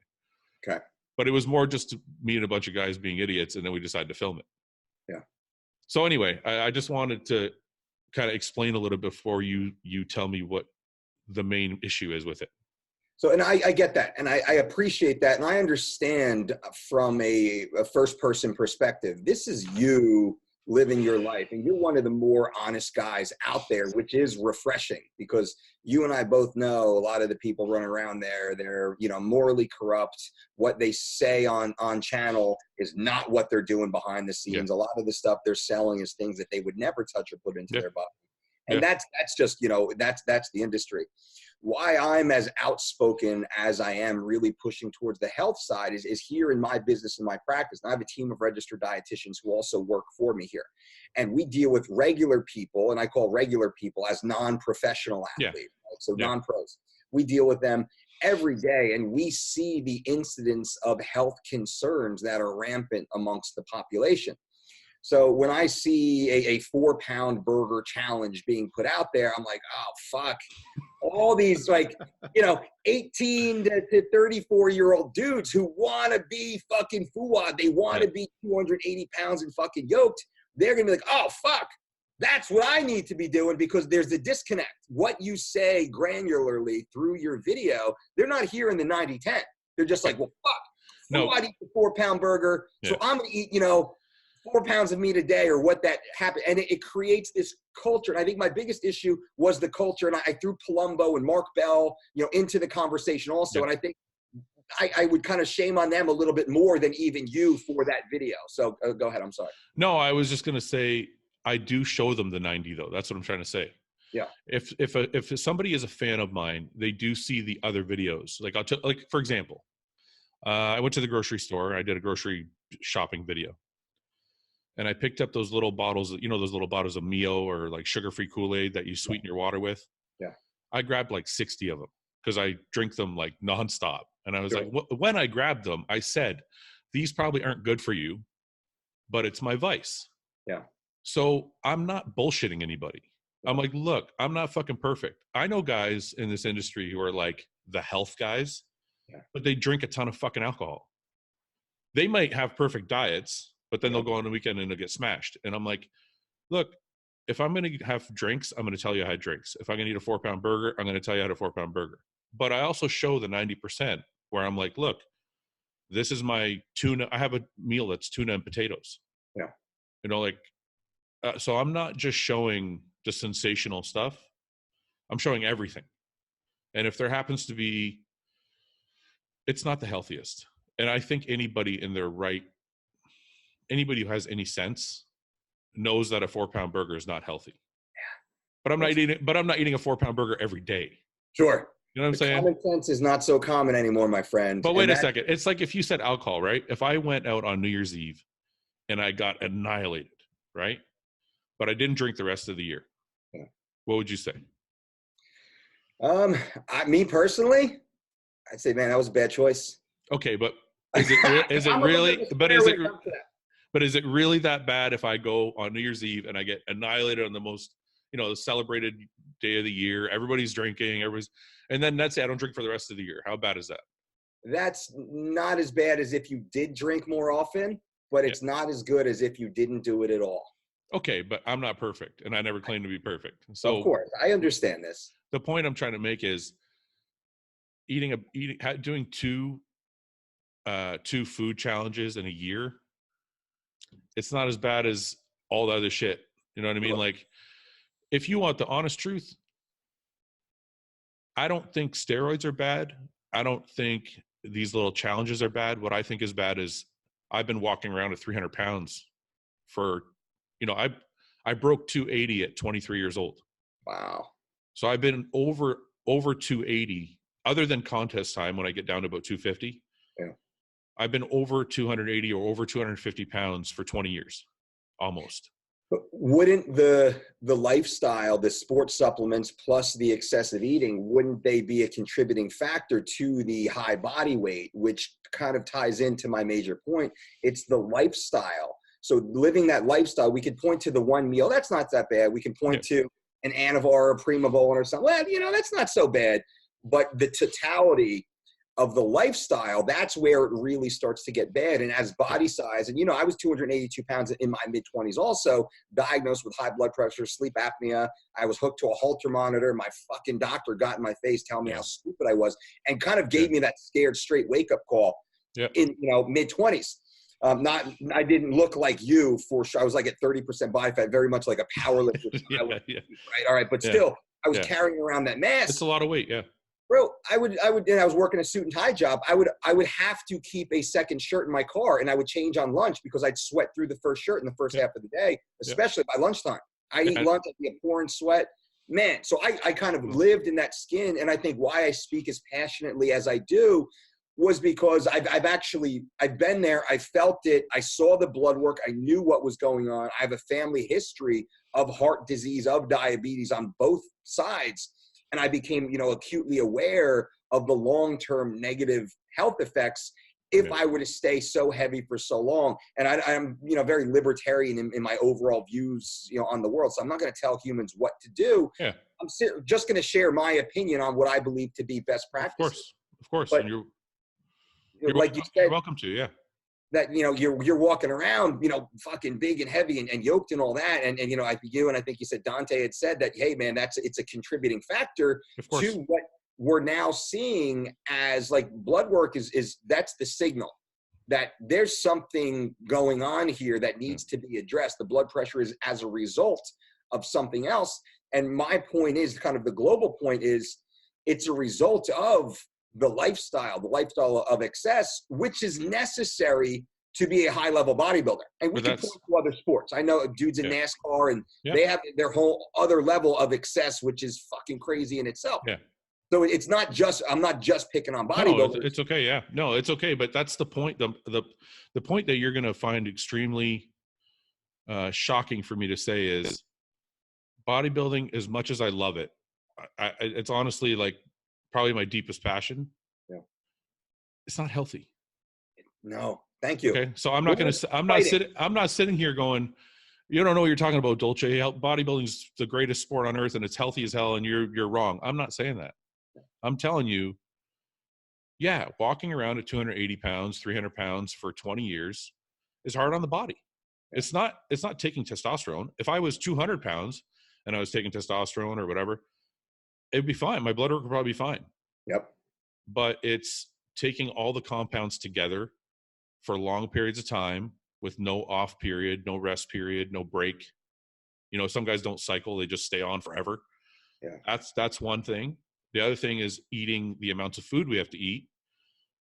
Okay. But it was more just me and a bunch of guys being idiots, and then we decided to film it. Yeah. So anyway, I just wanted to kind of explain a little before you tell me what the main issue is with it. So, and I get that, and I appreciate that, and I understand from a first-person perspective. This is you living your life, and you're one of the more honest guys out there, which is refreshing, because you and I both know a lot of the people running around there, they're morally corrupt. What they say on channel is not what they're doing behind the scenes. A lot of the stuff they're selling is things that they would never touch or put into their body, and that's just that's the industry. Why I'm as outspoken as I am, really pushing towards the health side, is here in my business and my practice. And I have a team of registered dietitians who also work for me here. And we deal with regular people, and I call regular people as non-professional athletes, right? So non-pros. We deal with them every day, and we see the incidence of health concerns that are rampant amongst the population. So when I see a 4-pound burger challenge being put out there, I'm like, oh, fuck. All these 18 to 34-year-old dudes who want to be fucking Fouad, they want to be 280 pounds and fucking yoked. They're going to be like, oh, fuck. That's what I need to be doing, because there's a disconnect. What you say granularly through your video, they're not hearing the 90-10. They're just like, well, fuck. Fouad eats a 4-pound burger, so I'm going to eat, 4 pounds of meat a day, or what that happened. And it creates this culture. And I think my biggest issue was the culture. And I threw Palumbo and Mark Bell, into the conversation also. Yep. And I think I would kind of shame on them a little bit more than even you for that video. So go ahead. I'm sorry. No, I was just going to say, I do show them the 90 though. That's what I'm trying to say. Yeah. If somebody is a fan of mine, they do see the other videos. Like for example, I went to the grocery store. I did a grocery shopping video. And I picked up those little bottles, those little bottles of Mio or like sugar-free Kool-Aid that you sweeten your water with. Yeah. I grabbed like 60 of them because I drink them like nonstop. And I was like, when I grabbed them, I said, these probably aren't good for you, but it's my vice. Yeah. So I'm not bullshitting anybody. I'm like, look, I'm not fucking perfect. I know guys in this industry who are like the health guys, but they drink a ton of fucking alcohol. They might have perfect diets, but then they'll go on the weekend and they'll get smashed. And I'm like, look, if I'm going to have drinks, I'm going to tell you how to drinks. If I'm going to eat a 4-pound burger, I'm going to tell you how to 4-pound burger. But I also show the 90% where I'm like, look, this is my tuna. I have a meal that's tuna and potatoes. Yeah. You know, like, so I'm not just showing the sensational stuff. I'm showing everything. And if there happens to be, it's not the healthiest. And I think anybody in their right, anybody who has any sense knows that a 4-pound burger is not healthy. But I'm not eating a 4-pound burger every day. Sure. You know what I'm saying? Common sense is not so common anymore, my friend. But wait a second. It's like if you said alcohol, right? If I went out on New Year's Eve and I got annihilated, right? But I didn't drink the rest of the year. Yeah. What would you say? Me personally, I'd say, man, that was a bad choice. Okay, but is it really that bad if I go on New Year's Eve and I get annihilated on the most, the celebrated day of the year, everybody's drinking, and then that's it, I don't drink for the rest of the year. How bad is that? That's not as bad as if you did drink more often, but it's not as good as if you didn't do it at all. Okay, but I'm not perfect, and I never claim to be perfect. So of course, I understand this. The point I'm trying to make is doing two food challenges in a year. It's not as bad as all the other shit. You know what I mean? Like, if you want the honest truth, I don't think steroids are bad. I don't think these little challenges are bad. What I think is bad is I've been walking around at 300 pounds for, I broke 280 at 23 years old. Wow. So I've been over 280, other than contest time when I get down to about 250. Yeah. I've been over 280 or over 250 pounds for 20 years, almost. But wouldn't the lifestyle, the sports supplements plus the excessive eating, wouldn't they be a contributing factor to the high body weight, which kind of ties into my major point? It's the lifestyle. So living that lifestyle, we could point to the one meal. That's not that bad. We can point to an Anavar or Prima Bowling or something. Well, that's not so bad. But the totality of the lifestyle, that's where it really starts to get bad. And as body size, and I was 282 pounds in my mid-20s also, diagnosed with high blood pressure, sleep apnea. I was hooked to a Holter monitor. My fucking doctor got in my face telling me how stupid I was, and kind of gave me that scared straight wake-up call in mid-20s. I didn't look like you for sure. I was like at 30% body fat, very much like a powerlifter. Right. All right. But still, I was carrying around that mass. It's a lot of weight. Yeah. Bro, I was working a suit and tie job. I would have to keep a second shirt in my car, and I would change on lunch because I'd sweat through the first shirt in the first half of the day, especially by lunchtime. I eat lunch, I'd be a pouring sweat. Man, so I kind of lived in that skin, and I think why I speak as passionately as I do was because I've been there, I felt it, I saw the blood work, I knew what was going on. I have a family history of heart disease, of diabetes on both sides. And I became, acutely aware of the long-term negative health effects if I were to stay so heavy for so long. And I'm, very libertarian in my overall views, on the world. So I'm not going to tell humans what to do. Yeah. I'm just going to share my opinion on what I believe to be best practices. Of course. But, and you're like you said, you're welcome to, yeah. That, you're walking around, fucking big and heavy and yoked and all that. And I think you said Dante had said that, hey man, it's a contributing factor to what we're now seeing as like blood work is that's the signal that there's something going on here that needs to be addressed. The blood pressure is as a result of something else. And my point is kind of the global point is it's a result of the lifestyle of excess, which is necessary to be a high-level bodybuilder. And we can point to other sports. I know dudes in NASCAR, and they have their whole other level of excess, which is fucking crazy in itself. Yeah. So it's not just, I'm not just picking on bodybuilders. No, it's okay. Yeah. No, it's okay. But that's the point. The point that you're going to find extremely shocking for me to say is bodybuilding, as much as I love it, it's honestly like probably my deepest passion. Yeah. It's not healthy. No, thank you. Okay. So I'm not sitting here going, You don't know what you're talking about, Dolce. Bodybuilding's the greatest sport on earth and it's healthy as hell and you're wrong. I'm not saying that. I'm telling you, yeah, walking around at 280 pounds, 300 pounds for 20 years is hard on the body. It's not taking testosterone. If I was 200 pounds and I was taking testosterone or whatever, it'd be fine. My blood work would probably be fine. Yep. But it's taking all the compounds together for long periods of time with no off period, no rest period, no break. You know, some guys don't cycle, they just stay on forever. Yeah. That's one thing. The other thing is eating the amounts of food we have to eat.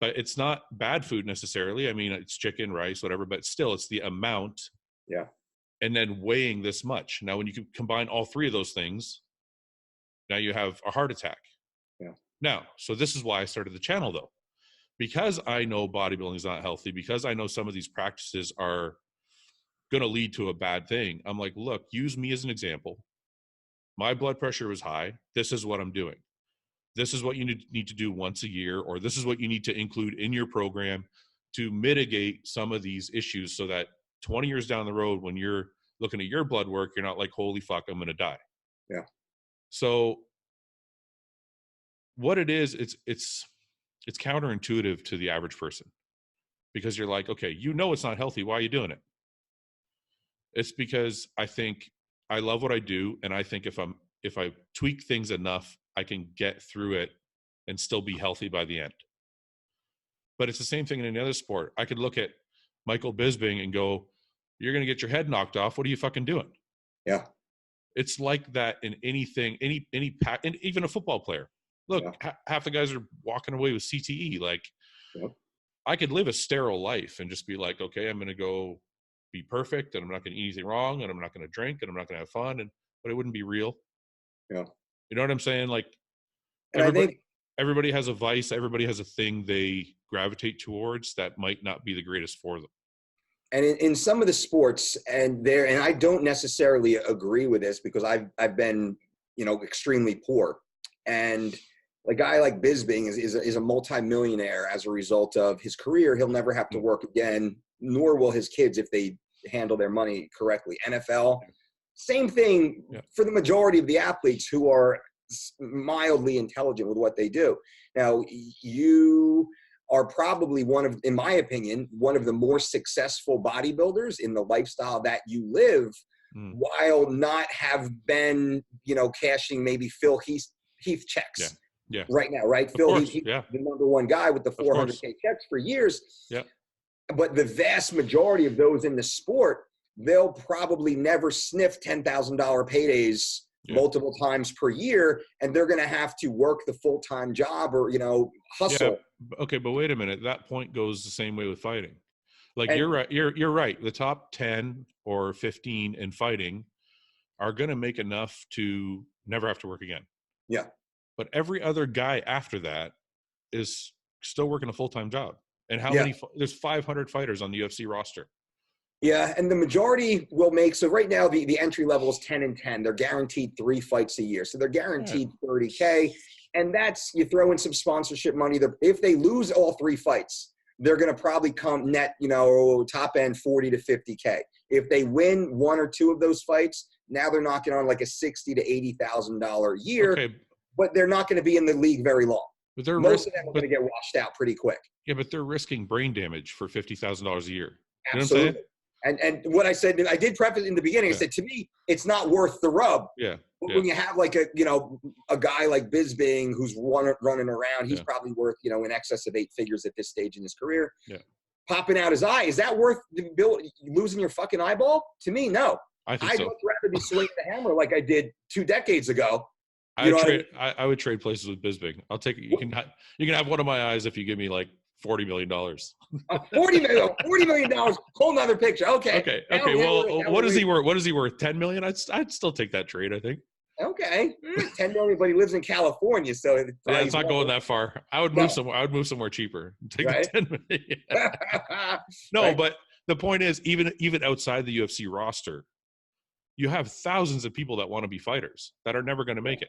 But it's not bad food necessarily. I mean, it's chicken, rice, whatever, but still it's the amount. Yeah. And then weighing this much. Now, when you can combine all three of those things, now you have a heart attack. Yeah. Now, so this is why I started the channel though. Because I know bodybuilding is not healthy, because I know some of these practices are going to lead to a bad thing. I'm like, look, use me as an example. My blood pressure was high. This is what I'm doing. This is what you need to do once a year, or this is what you need to include in your program to mitigate some of these issues so that 20 years down the road, when you're looking at your blood work, you're not like, holy fuck, I'm going to die. Yeah. So what it is, it's counterintuitive to the average person because you're like, okay, you know, it's not healthy. Why are you doing it? It's because I think I love what I do. And I think if I tweak things enough, I can get through it and still be healthy by the end. But it's the same thing in any other sport. I could look at Michael Bisping and go, you're going to get your head knocked off. What are you fucking doing? Yeah. It's like that in anything, and even a football player. Look, half the guys are walking away with CTE. Like, I could live a sterile life and just be like, okay, I'm going to go be perfect, and I'm not going to eat anything wrong, and I'm not going to drink, and I'm not going to have fun, but it wouldn't be real. Yeah. You know what I'm saying? Like, and everybody has a vice. Everybody has a thing they gravitate towards that might not be the greatest for them. And in some of the sports, and I don't necessarily agree with this because I've been, extremely poor, and a guy like Bisping is a multimillionaire as a result of his career. He'll never have to work again, nor will his kids if they handle their money correctly. NFL, same thing for the majority of the athletes who are mildly intelligent with what they do. Now, you are probably in my opinion, one of the more successful bodybuilders in the lifestyle that you live, while not have been, cashing maybe Phil Heath checks. Yeah. Right now, right? Phil Heath, the number one guy with the 400K checks for years. Yeah. But the vast majority of those in the sport, they'll probably never sniff $10,000 paydays multiple times per year, and they're going to have to work the full-time job or, hustle. Yeah. Okay, but wait a minute. That point goes the same way with fighting. Like, you're right. You're right. The top 10 or 15 in fighting are going to make enough to never have to work again. Yeah. But every other guy after that is still working a full-time job. And how many? There's 500 fighters on the UFC roster. Yeah, and the majority will make. So right now, the entry level is 10 and 10. They're guaranteed 3 fights a year, so they're guaranteed $30K. And that's, you throw in some sponsorship money. If they lose all 3 fights, they're going to probably come net, top end 40 to 50K. If they win 1 or 2 of those fights, now they're knocking on like a $60,000 to $80,000 a year. Okay. But they're not going to be in the league very long. But most of them are going to get washed out pretty quick. Yeah, but they're risking brain damage for $50,000 a year. You Absolutely. know what I'm saying? And what I said, I did preface in the beginning. I said, to me, it's not worth the rub. Yeah. But when you have like a guy like Bisping who's running around, he's probably worth, in excess of 8 figures at this stage in his career. Yeah. Popping out his eye, is that worth losing your fucking eyeball? To me, no. I'd rather be swinging the hammer like I did 2 decades ago. I would trade places with Bisping. I'll take it. You can have one of my eyes if you give me like $40 million. $40 million. Whole nother picture. Okay. Well, what is he worth? What is he worth? 10 million? I'd still take that trade, I think. Okay. 10 million, but he lives in California, so it's not going that far. I would move somewhere. I would move somewhere cheaper. Take the 10 million. No, but the point is, even outside the UFC roster, you have thousands of people that want to be fighters that are never going to make it.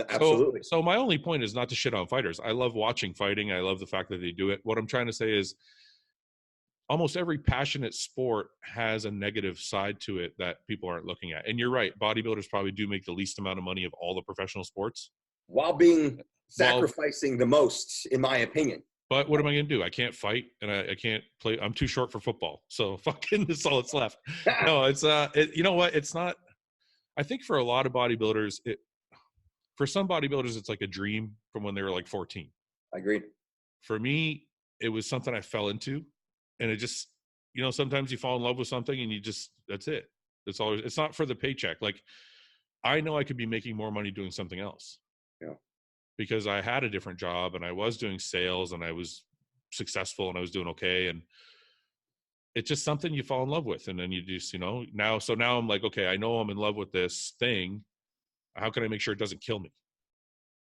Absolutely. So my only point is not to shit on fighters. I love watching fighting. I love the fact that they do it. What I'm trying to say is, almost every passionate sport has a negative side to it that people aren't looking at. And you're right, bodybuilders probably do make the least amount of money of all the professional sports, while being sacrificing the most, in my opinion. But what am I going to do? I can't fight, and I can't play. I'm too short for football, so fucking this is all that's left. No, it's you know what? It's not. I think for a lot of bodybuilders, for some bodybuilders, it's like a dream from when they were like 14. I agree. For me, it was something I fell into, and it just, sometimes you fall in love with something and that's it. It's not for the paycheck. Like, I know I could be making more money doing something else. Yeah. Because I had a different job and I was doing sales and I was successful and I was doing okay. And it's just something you fall in love with. And then you just, now I'm like, okay, I know I'm in love with this thing. How can I make sure it doesn't kill me?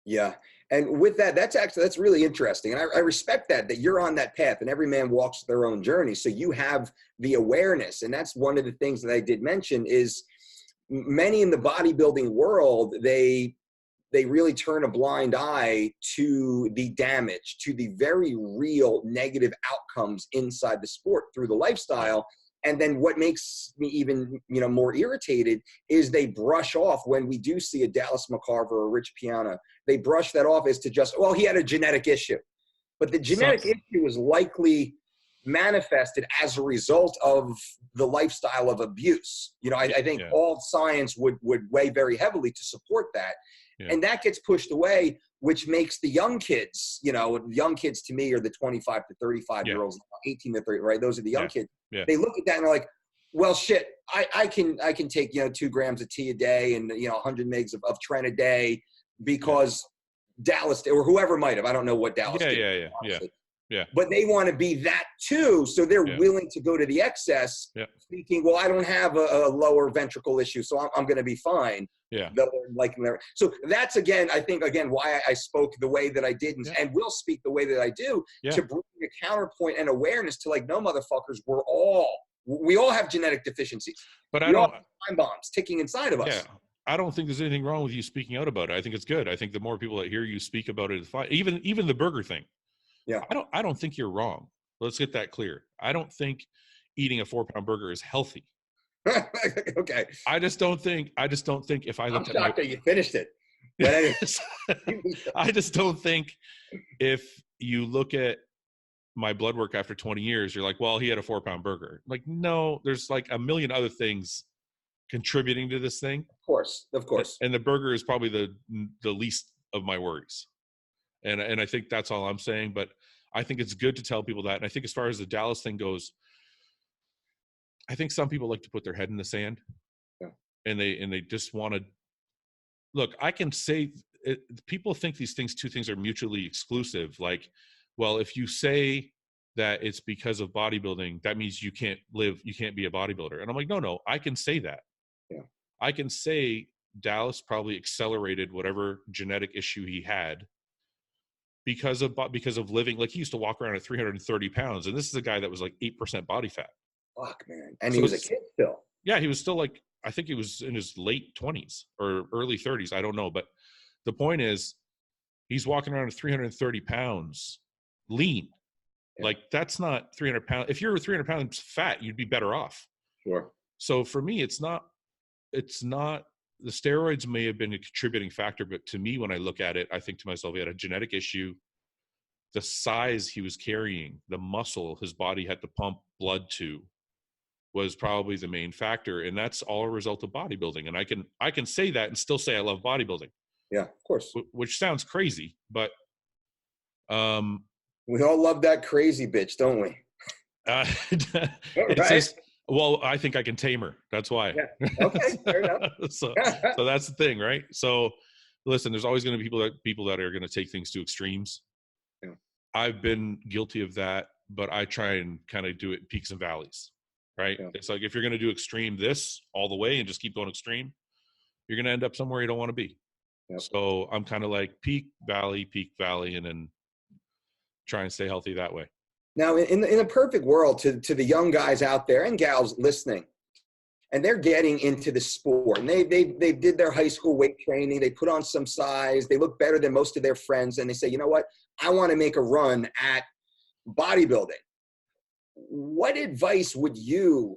Yeah. And with that's really interesting. And I respect that you're on that path, and every man walks their own journey. So you have the awareness. And that's one of the things that I did mention is many in the bodybuilding world, they really turn a blind eye to the damage, to the very real negative outcomes inside the sport through the lifestyle. And then what makes me even, more irritated is they brush off when we do see a Dallas McCarver or a Rich Piana. They brush that off as to just, well, he had a genetic issue. But the genetic issue is likely manifested as a result of the lifestyle of abuse. I think all science would weigh very heavily to support that. Yeah. And that gets pushed away, which makes the young kids, young kids to me are the 25 to 35 year olds, 18 to 30, right? Those are the young kids. Yeah. They look at that and they're like, well, shit, I can take, 2 grams of tea a day and, 100 megs of Tren a day because Dallas or whoever might have, I don't know what Dallas did. Yeah. But they want to be that too. So they're willing to go to the excess thinking, well, I don't have a lower ventricle issue, so I'm going to be fine. Yeah. So that's, I think why I spoke the way that I did and will speak the way that I do to bring a counterpoint and awareness to no, motherfuckers, we all have genetic deficiencies. But we all have time bombs ticking inside of us. Yeah. I don't think there's anything wrong with you speaking out about it. I think it's good. I think the more people that hear you speak about it is fine. Even the burger thing. Yeah. I don't think you're wrong. Let's get that clear. I don't think eating a 4-pound burger is healthy. Okay. I just don't think if I looked at shocked that you finished it. But anyway. I just don't think if you look at my blood work after 20 years, you're like, well, he had a 4-pound burger. Like, no, there's like a million other things contributing to this thing. Of course. And the burger is probably the least of my worries. And I think that's all I'm saying. But I think it's good to tell people that. And I think as far as the Dallas thing goes, I think some people like to put their head in the sand, and they just want to look. I can say people think these two things are mutually exclusive. Like, well, if you say that it's because of bodybuilding, that means you can't be a bodybuilder. And I'm like, no, I can say that. Yeah, I can say Dallas probably accelerated whatever genetic issue he had because of living. Like, he used to walk around at 330 pounds, and this is a guy that was like 8% body fat. Fuck, man. And he was a kid still. Yeah, he was still like, I think he was in his late 20s or early 30s. I don't know. But the point is, he's walking around at 330 pounds lean. Yeah. Like, that's not 300 pounds. If you're 300 pounds fat, you'd be better off. Sure. So for me, it's not, the steroids may have been a contributing factor, but to me, when I look at it, I think to myself, he had a genetic issue. The size he was carrying, the muscle his body had to pump blood to, was probably the main factor. And that's all a result of bodybuilding. And I can say that and still say I love bodybuilding. Yeah, of course. Which sounds crazy, but we all love that crazy bitch, don't we? It's just, well, I think I can tame her. That's why. Yeah. Okay, fair enough. So that's the thing, right? So listen, there's always going to be people that are going to take things to extremes. Yeah. I've been guilty of that, but I try and kind of do it in peaks and valleys. Right. Yeah. It's like, if you're going to do extreme this all the way and just keep going extreme, you're going to end up somewhere you don't want to be. Yep. So I'm kind of like peak, valley, and then try and stay healthy that way. Now, in a perfect world, to the young guys out there and gals listening, and they're getting into the sport, and they did their high school weight training, they put on some size, they look better than most of their friends, and they say, you know what, I want to make a run at bodybuilding. what advice would you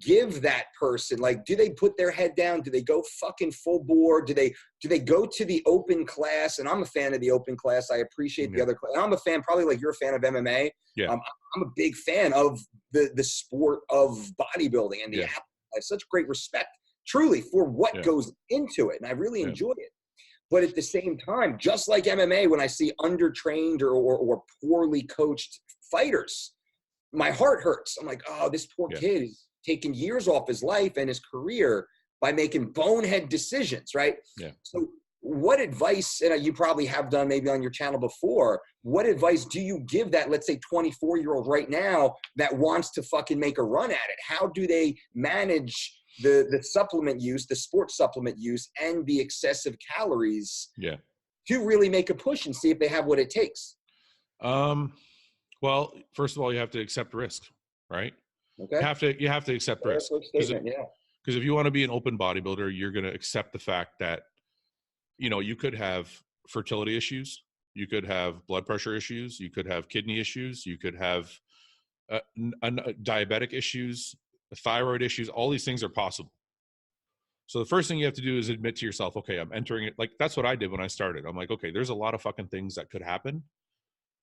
give that person? Like, do they put their head down? Do they go fucking full bore? Do they go to the open class? And I'm a fan of the open class. I appreciate the other class. I'm a fan, probably like you're a fan of MMA. Yeah. I'm a big fan of the sport of bodybuilding and the athlete. I have such great respect, truly, for what goes into it. And I really enjoy it. But at the same time, just like MMA, when I see undertrained or poorly coached fighters, my heart hurts. I'm like, oh, this poor kid is taking years off his life and his career by making bonehead decisions, right? Yeah. So what advice, and you probably have done maybe on your channel before, what advice do you give that, let's say 24-year-old right now that wants to fucking make a run at it? How do they manage the supplement use, the sports supplement use, and the excessive calories to really make a push and see if they have what it takes? Well, first of all, you have to accept risk, right? Okay. You have to accept risk. Because if you want to be an open bodybuilder, you're going to accept the fact that, you know, you could have fertility issues, you could have blood pressure issues, you could have kidney issues, you could have diabetic issues, thyroid issues. All these things are possible. So the first thing you have to do is admit to yourself, okay, I'm entering it. Like, that's what I did when I started. I'm like, okay, there's a lot of fucking things that could happen.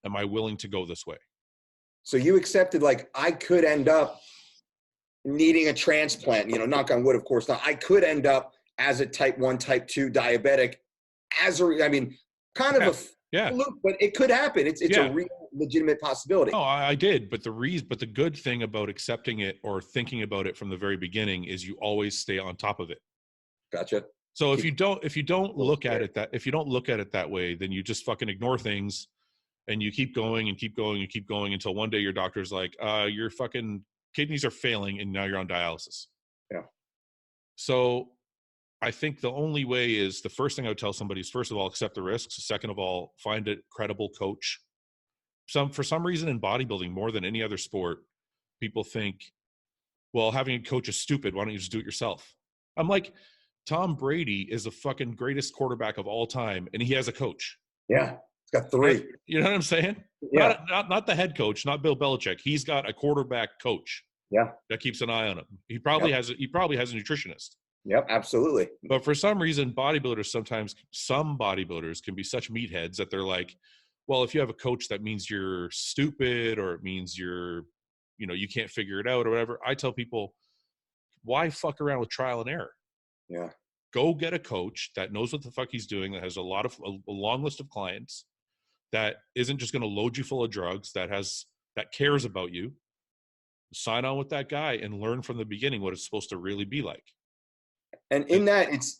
Am I willing to go this way? So you accepted, like, I could end up needing a transplant, you know, knock on wood, of course not. I could end up as a type 1, type 2 diabetic I mean, kind of a fluke, but it could happen. It's a real legitimate possibility. Oh, I did. But the good thing about accepting it or thinking about it from the very beginning is you always stay on top of it. Gotcha. So if you don't look at it that way, then you just fucking ignore things and you keep going and keep going and keep going until one day your doctor's like, your fucking kidneys are failing and now you're on dialysis. Yeah. So I think the only way is, the first thing I would tell somebody is, first of all, accept the risks. Second of all, find a credible coach. For some reason in bodybuilding, more than any other sport, people think, well, having a coach is stupid. Why don't you just do it yourself? I'm like, Tom Brady is the fucking greatest quarterback of all time, and he has a coach. Yeah, he's got 3. You know what I'm saying? Yeah. Not the head coach, not Bill Belichick. He's got a quarterback coach. Yeah. That keeps an eye on him. He probably has a nutritionist. Yep, absolutely. But for some reason, some bodybuilders can be such meatheads that they're like, well, if you have a coach, that means you're stupid, or it means you can't figure it out or whatever. I tell people, why fuck around with trial and error? Yeah. Go get a coach that knows what the fuck he's doing, that has a long list of clients, that isn't just going to load you full of drugs, that cares about you. Sign on with that guy and learn from the beginning what it's supposed to really be like. And in that, it's,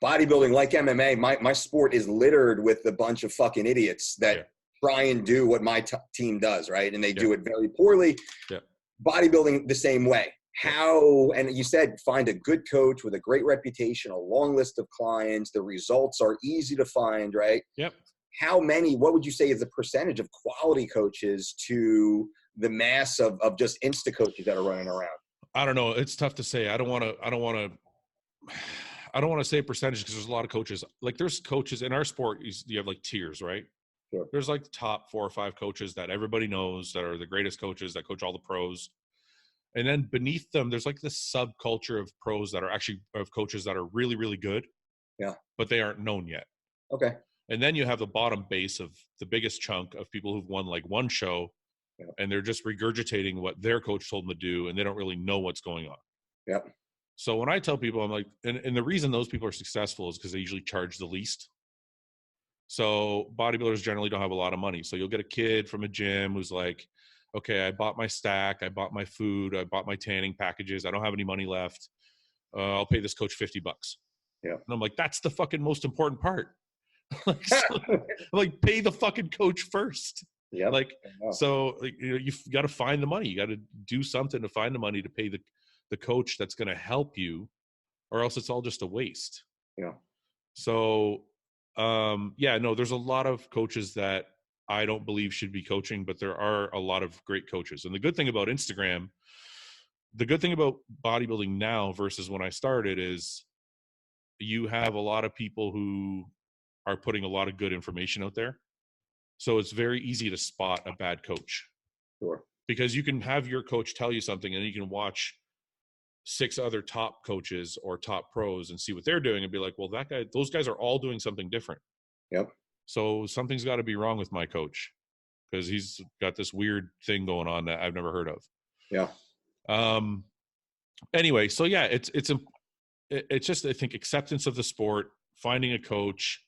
bodybuilding, like MMA, my sport is littered with a bunch of fucking idiots that try and do what my team does, right? And they do it very poorly. Yeah. Bodybuilding the same way. And you said, find a good coach with a great reputation, a long list of clients. The results are easy to find, right? Yep. What would you say is the percentage of quality coaches to the mass of just Insta coaches that are running around? I don't know. It's tough to say. I don't want to say a percentage, because there's a lot of coaches. Like, there's coaches in our sport, you have like tiers, right? Sure. There's like the top 4 or 5 coaches that everybody knows, that are the greatest coaches, that coach all the pros. And then beneath them, there's like this subculture of coaches that are really, really good. Yeah. But they aren't known yet. Okay. And then you have the bottom base of the biggest chunk of people who've won like one show, and they're just regurgitating what their coach told them to do, and they don't really know what's going on. Yep. So when I tell people, I'm like, and the reason those people are successful is because they usually charge the least. So bodybuilders generally don't have a lot of money. So you'll get a kid from a gym who's like, okay, I bought my stack, I bought my food, I bought my tanning packages, I don't have any money left. I'll pay this coach $50. Yeah. And I'm like, that's the fucking most important part. Like, pay the fucking coach first. Yeah. You've got to find the money. You got to do something to find the money to pay the coach that's going to help you, or else it's all just a waste. Yeah. So, there's a lot of coaches that I don't believe should be coaching, but there are a lot of great coaches. And the good thing about Instagram, the good thing about bodybuilding now versus when I started, is you have a lot of people who are putting a lot of good information out there. So it's very easy to spot a bad coach. Sure. because you can have your coach tell you something and you can watch 6 other top coaches or top pros and see what they're doing and be like, well, those guys are all doing something different. Yep. So something's got to be wrong with my coach because he's got this weird thing going on that I've never heard of. Yeah. Anyway, so yeah, it's just, I think, acceptance of the sport, finding a coach,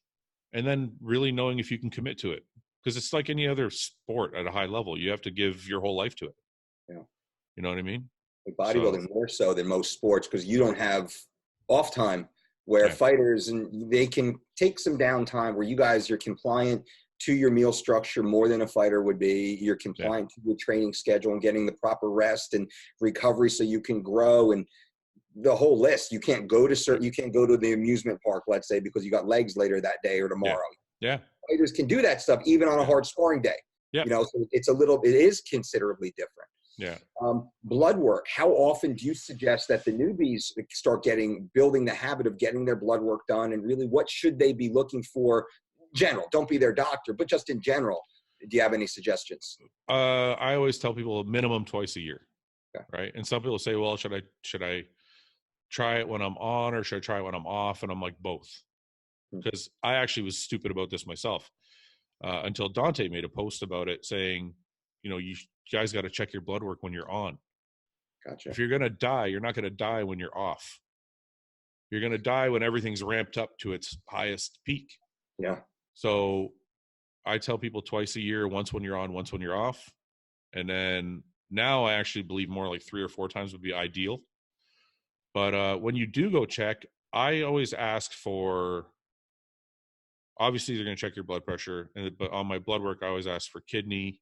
and then really knowing if you can commit to it. Because it's like any other sport at a high level. You have to give your whole life to it. Yeah. You know what I mean? Like bodybuilding more so than most sports because you don't have off time where fighters, and they can take some downtime where you're compliant to your meal structure more than a fighter would be. You're compliant to your training schedule and getting the proper rest and recovery so you can grow and the whole list. You can't go to the amusement park, let's say, because you got legs later that day or tomorrow. Yeah. Fighters can do that stuff even on a hard sparring day. Yeah. You know, so it is considerably different. Yeah. Blood work. How often do you suggest that the newbies start building the habit of getting their blood work done, and really what should they be looking for? General, don't be their doctor, but just in general, do you have any suggestions? I always tell people a minimum twice a year. Okay. Right. And some people say, well, should I try it when I'm on or should I try it when I'm off? And I'm like, both. Because I actually was stupid about this myself until Dante made a post about it saying, you know, you guys got to check your blood work when you're on. Gotcha. If you're going to die, you're not going to die when you're off. You're going to die when everything's ramped up to its highest peak. Yeah. So I tell people twice a year, once when you're on, once when you're off. And then now I actually believe more like 3 or 4 times would be ideal. But when you do go check, I always ask for, obviously they're going to check your blood pressure. But on my blood work, I always ask for kidney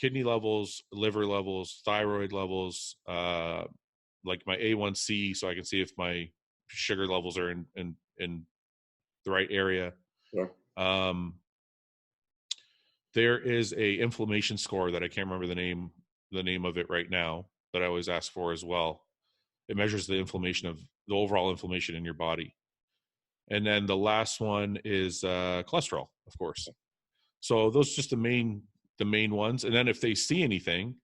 levels, liver levels, thyroid levels, like my A1C, so I can see if my sugar levels are in the right area. Yeah. There is a inflammation score that I can't remember the name of it right now, that I always ask for as well. It measures the overall inflammation in your body. And then the last one is cholesterol, of course. So those are just the main ones. And then if they see anything,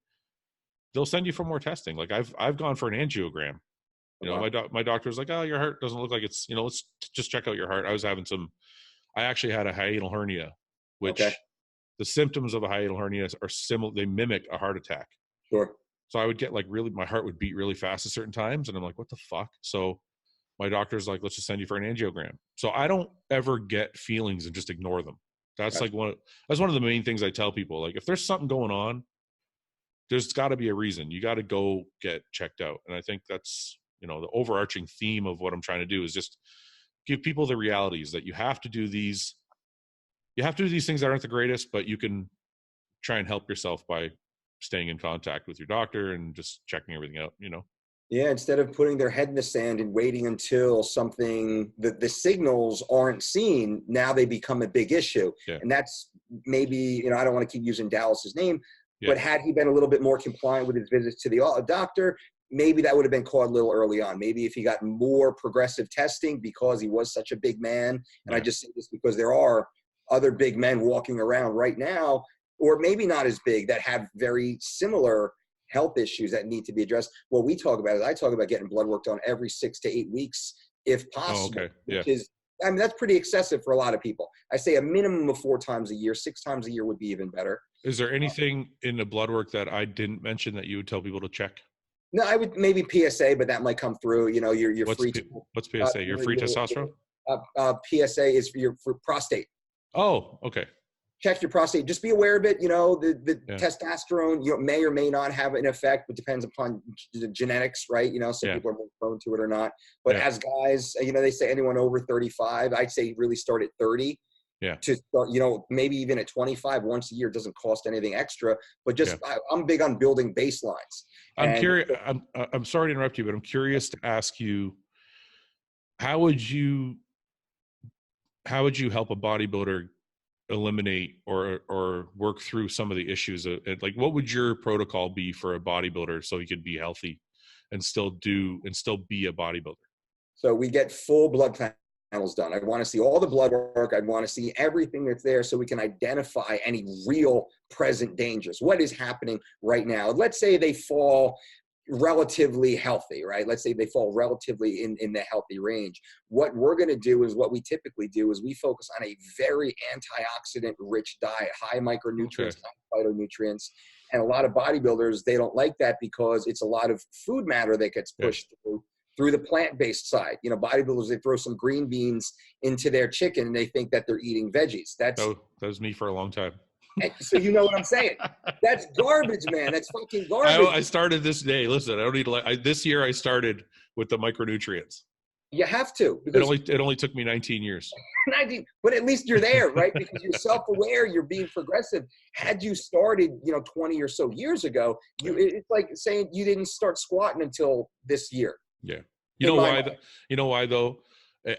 they'll send you for more testing. Like I've gone for an angiogram. You know, my doctor was like, "Oh, your heart doesn't look like it's, you know, let's just check out your heart." I actually had a hiatal hernia, which the symptoms of a hiatal hernia are similar. They mimic a heart attack. Sure. So I would get my heart would beat really fast at certain times. And I'm like, what the fuck? So my doctor's like, let's just send you for an angiogram. So I don't ever get feelings and just ignore them. That's one of the main things I tell people. Like, if there's something going on, there's got to be a reason. You got to go get checked out. And I think that's, you know, the overarching theme of what I'm trying to do is just give people the realities that you have to do these things that aren't the greatest, but you can try and help yourself by staying in contact with your doctor and just checking everything out, you know? Yeah, instead of putting their head in the sand and waiting until the signals aren't seen, now they become a big issue. Yeah. And that's maybe, you know, I don't want to keep using Dallas's name, but had he been a little bit more compliant with his visits to the doctor, maybe that would have been caught a little early on. Maybe if he got more progressive testing because he was such a big man. And I just say this because there are other big men walking around right now, or maybe not as big, that have very similar health issues that need to be addressed. What we talk about is I talk about getting blood work done every 6 to 8 weeks, if possible, which is, I mean, that's pretty excessive for a lot of people. I say a minimum of 4 times a year. 6 times a year would be even better. Is there anything in the blood work that I didn't mention that you would tell people to check? No, I would maybe PSA, but that might come through. You know, you're free. What's PSA? Your free testosterone? PSA is for prostate. Oh, okay. Check your prostate. Just be aware of it. You know, the testosterone, you know, may or may not have an effect, but depends upon the genetics, right? You know, some people are more prone to it or not. But as guys, you know, they say anyone over 35, I'd say really start at 30. Yeah. To start, you know, maybe even at 25 once a year. It doesn't cost anything extra, but just I'm big on building baselines. I'm curious. I'm sorry to interrupt you, but I'm curious to ask you, how would you help a bodybuilder eliminate or work through some of the issues like, what would your protocol be for a bodybuilder so he could be healthy and still be a bodybuilder? So we get full blood panels done. I want to see all the blood work. I want to see everything that's there so we can identify any real present dangers. What is happening right now? Let's say they fall relatively healthy, right? Let's say they fall relatively in the healthy range. What we're going to do is what we typically do is we focus on a very antioxidant rich diet, high micronutrients, high phytonutrients. And a lot of bodybuilders, they don't like that because it's a lot of food matter that gets pushed through the plant-based side. You know, bodybuilders, they throw some green beans into their chicken and they think that they're eating veggies. That was me for a long time. So you know what I'm saying? That's garbage, man. That's fucking garbage. I started this day. Listen, I don't need this year I started with the micronutrients. You have to. Because it only took me 19 years. 19, but at least you're there, right? Because you're self-aware, you're being progressive. Had you started, 20 or so years ago, it's like saying you didn't start squatting until this year. Yeah. You know why though?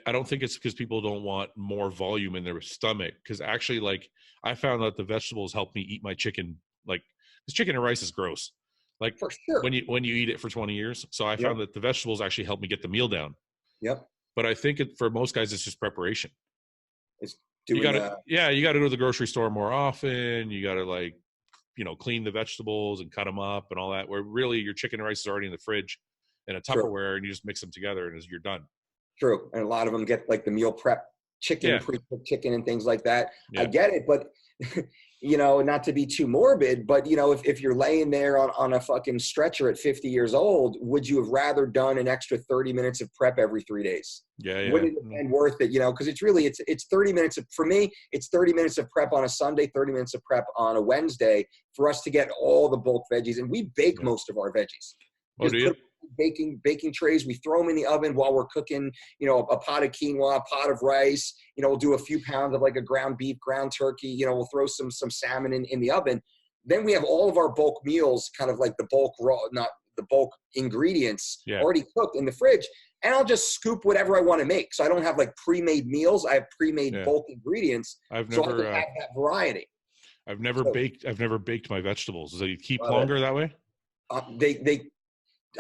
I don't think it's because people don't want more volume in their stomach. Because actually, like, I found out the vegetables help me eat my chicken. Like, this chicken and rice is gross. Like, for sure. when you eat it for 20 years. So I found that the vegetables actually help me get the meal down. Yep. But I think for most guys, it's just preparation. It's doing you got to go to the grocery store more often. You got to clean the vegetables and cut them up and all that. Where really your chicken and rice is already in the fridge in a Tupperware, and you just mix them together and you're done. True. And a lot of them get like the meal prep chicken, pre-cooked chicken and things like that. Yeah. I get it, but not to be too morbid, but if you're laying there on a fucking stretcher at 50 years old, would you have rather done an extra 30 minutes of prep every 3 days? Yeah. Wouldn't it have been worth it? Because it's 30 minutes for me, it's 30 minutes of prep on a Sunday, 30 minutes of prep on a Wednesday for us to get all the bulk veggies. And we bake most of our veggies. Oh, do you? Baking trays, we throw them in the oven while we're cooking, a pot of quinoa, a pot of rice, we'll do a few pounds of like a ground beef, ground turkey, we'll throw some salmon in the oven. Then we have all of our bulk meals, kind of like the bulk raw, not the bulk ingredients already cooked in the fridge. And I'll just scoop whatever I want to make. So I don't have like pre-made meals. I have pre-made bulk ingredients. I can have that variety. I've never baked my vegetables. Does it keep longer that way?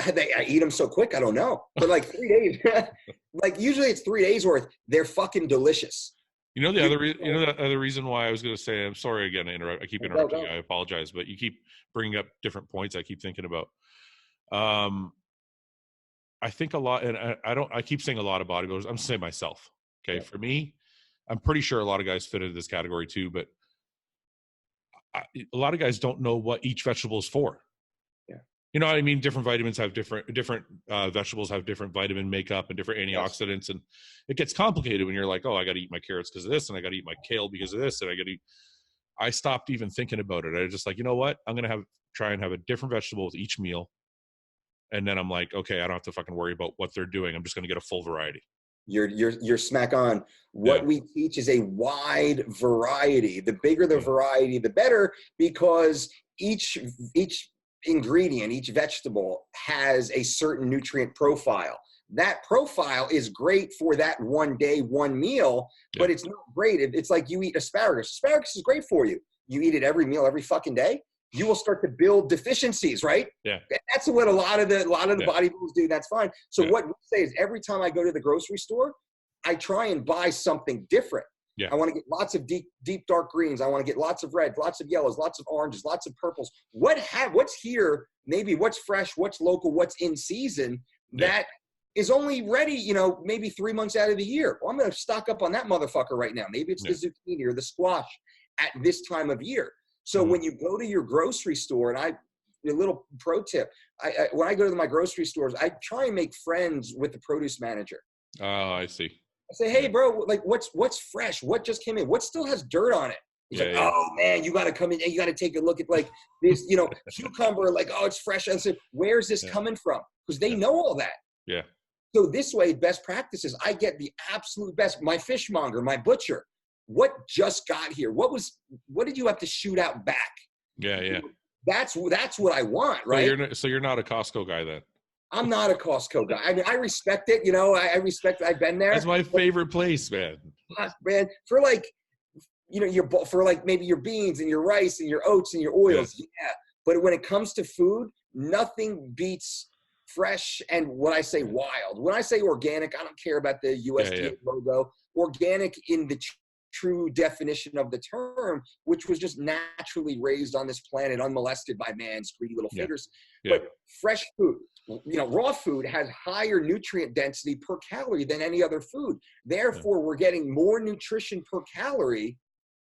I eat them so quick, I don't know. For like 3 days, like usually it's 3 days worth. They're fucking delicious. The other reason why I was going to say, I'm sorry again to interrupt. I keep interrupting you. I apologize, but you keep bringing up different points I keep thinking about. I think a lot, and I keep saying a lot of bodybuilders. I'm saying myself. Okay. Yeah. For me, I'm pretty sure a lot of guys fit into this category too, but a lot of guys don't know what each vegetable is for. You know what I mean? Different vitamins have different vegetables have different vitamin makeup and different antioxidants. And it gets complicated when you're like, oh, I got to eat my carrots because of this. And I got to eat my kale because of this. And I stopped even thinking about it. I was just like, you know what? I'm going to try and have a different vegetable with each meal. And then I'm like, okay, I don't have to fucking worry about what they're doing. I'm just going to get a full variety. You're smack on. What we teach is a wide variety. The bigger the variety, the better, because each ingredient, each vegetable has a certain nutrient profile. That profile is great for that one day, one meal, but it's not great. It's like you eat asparagus. Asparagus is great for you. You eat it every meal, every fucking day. You will start to build deficiencies, right? Yeah. That's what a lot of the bodybuilders do. That's fine. So what we say is every time I go to the grocery store, I try and buy something different. Yeah. I want to get lots of deep dark greens. I want to get lots of reds, lots of yellows, lots of oranges, lots of purples. What's here, maybe what's fresh, what's local, what's in season that is only ready, maybe 3 months out of the year. Well, I'm going to stock up on that motherfucker right now. Maybe it's the zucchini or the squash at this time of year. So when you go to your grocery store, and a little pro tip, when I go to my grocery stores, I try and make friends with the produce manager. Oh, I see. I say, hey, bro, like what's fresh? What just came in? What still has dirt on it? He's like, oh man, you got to come in and you got to take a look at like this, cucumber, like, oh, it's fresh. I said, where's this coming from? Because they know all that. Yeah. So this way, best practices, I get the absolute best. My fishmonger, my butcher, what just got here? What did you have to shoot out back? Yeah. That's what I want, right? So you're not a Costco guy then? I'm not a Costco guy. I mean, I respect it. I respect it. I've been there. That's my favorite place, man. Man, for like, for like maybe your beans and your rice and your oats and your oils. Yeah. But when it comes to food, nothing beats fresh, and when I say wild, when I say organic, I don't care about the USDA logo. Organic in the true definition of the term, which was just naturally raised on this planet, unmolested by man's greedy little fingers. But fresh food, raw food has higher nutrient density per calorie than any other food. Therefore, we're getting more nutrition per calorie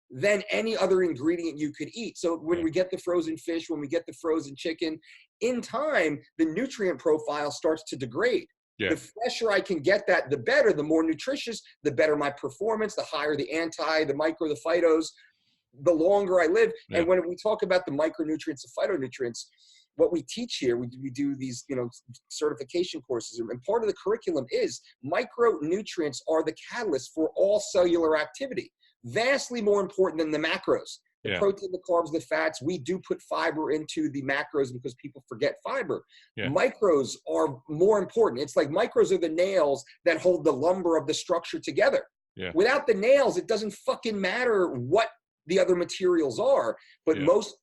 than any other ingredient you could eat. So when we get the frozen fish, when we get the frozen chicken, in time, the nutrient profile starts to degrade. The fresher I can get that, the better, the more nutritious, the better my performance, the higher the the micro, the phytos, the longer I live. And when we talk about the micronutrients, the phytonutrients, what we teach here, we do these, certification courses, and part of the curriculum is micronutrients are the catalyst for all cellular activity. Vastly more important than the macros, the protein, the carbs, the fats. We do put fiber into the macros because people forget fiber. Micros are more important. It's like micros are the nails that hold the lumber of the structure together. Without the nails, it doesn't fucking matter what the other materials are. But most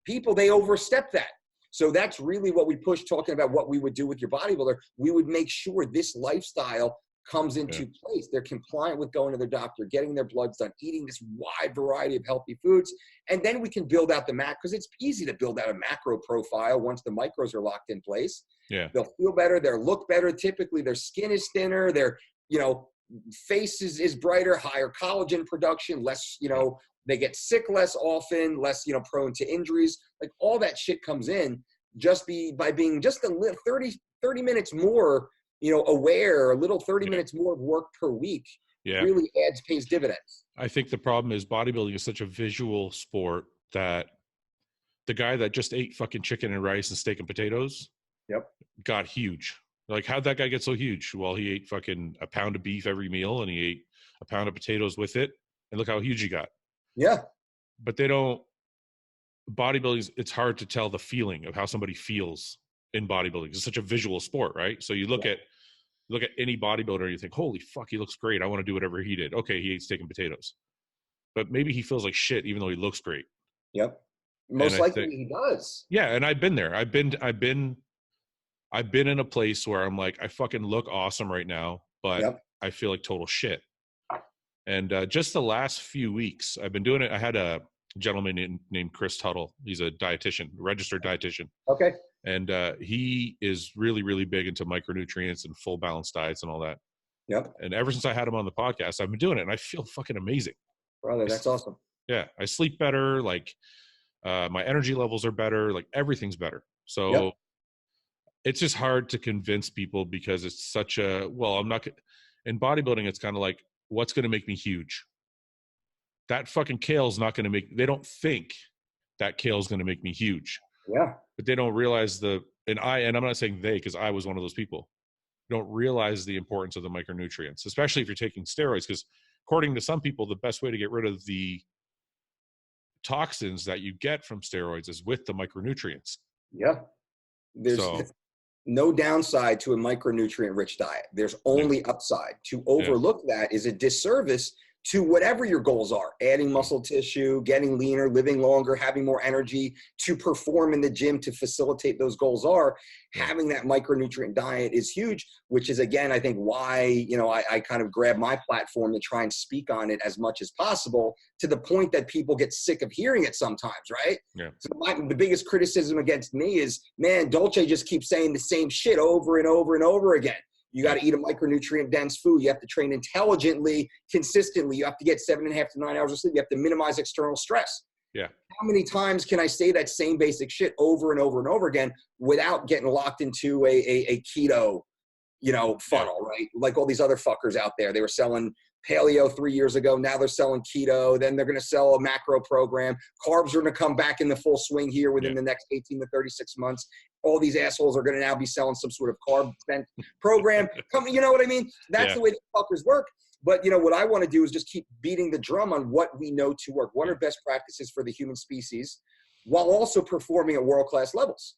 people, they overstep that. So that's really what we push, talking about what we would do with your bodybuilder. We would make sure this lifestyle comes into place. They're compliant with going to their doctor, getting their bloods done, eating this wide variety of healthy foods. And then we can build out the macros, because it's easy to build out a macro profile once the micros are locked in place. They'll feel better. They'll look better. Typically, their skin is thinner. Their, face is brighter, higher collagen production, less, they get sick less often, less, prone to injuries. Like all that shit comes in by being just a little 30 minutes more aware, a little 30 minutes more of work per week really pays dividends. I think the problem is bodybuilding is such a visual sport that the guy that just ate fucking chicken and rice and steak and potatoes got huge. Like, how'd that guy get so huge? Well, he ate fucking a pound of beef every meal and he ate a pound of potatoes with it. And look how huge he got. But bodybuilding, it's hard to tell the feeling of how somebody feels in bodybuilding. It's such a visual sport, right? So you look at any bodybuilder and you think, holy fuck, he looks great. I want to do whatever he did. Okay, he ate steak and potatoes. But maybe he feels like shit even though he looks great. Most likely he does. Yeah, and I've been there. I've been in a place where I'm like, I fucking look awesome right now, but I feel like total shit. And just the last few weeks, I've been doing it. I had a gentleman named Chris Tuttle. He's a dietitian, registered dietitian. And he is really, really big into micronutrients and full balanced diets and all that. And ever since I had him on the podcast, I've been doing it, and I feel fucking amazing. Brother, that's awesome. Yeah, I sleep better. Like my energy levels are better. Like everything's better. So it's just hard to convince people because it's such a, in bodybuilding, it's kind of like, what's going to make me huge? That fucking kale's not going to they don't think that kale's going to make me huge. But they don't realize and I'm not saying they, because I was one of those people, don't realize the importance of the micronutrients, especially if you're taking steroids, because according to some people, the best way to get rid of the toxins that you get from steroids is with the micronutrients. There's no downside to a micronutrient rich diet. There's only upside. To overlook that is a disservice to whatever your goals are: adding muscle tissue, getting leaner, living longer, having more energy to perform in the gym to facilitate those goals are. Having that micronutrient diet is huge, which is, again, I think why, I kind of grab my platform to try and speak on it as much as possible, to the point that people get sick of hearing it sometimes, right? So the biggest criticism against me is, man, Dolce just keeps saying the same shit over and over and over again. You got to eat a micronutrient dense food. You have to train intelligently, consistently. You have to get 7.5 to 9 hours of sleep. You have to minimize external stress. How many times can I say that same basic shit over and over and over again without getting locked into a keto, funnel, right? Like all these other fuckers out there. They were selling paleo 3 years ago. Now they're selling keto. Then they're going to sell a macro program. Carbs are going to come back in the full swing here within the next 18 to 36 months. All these assholes are going to now be selling some sort of carb spent program. You know what I mean? That's the way the fuckers work. But, what I want to do is just keep beating the drum on what we know to work. What are best practices for the human species while also performing at world-class levels?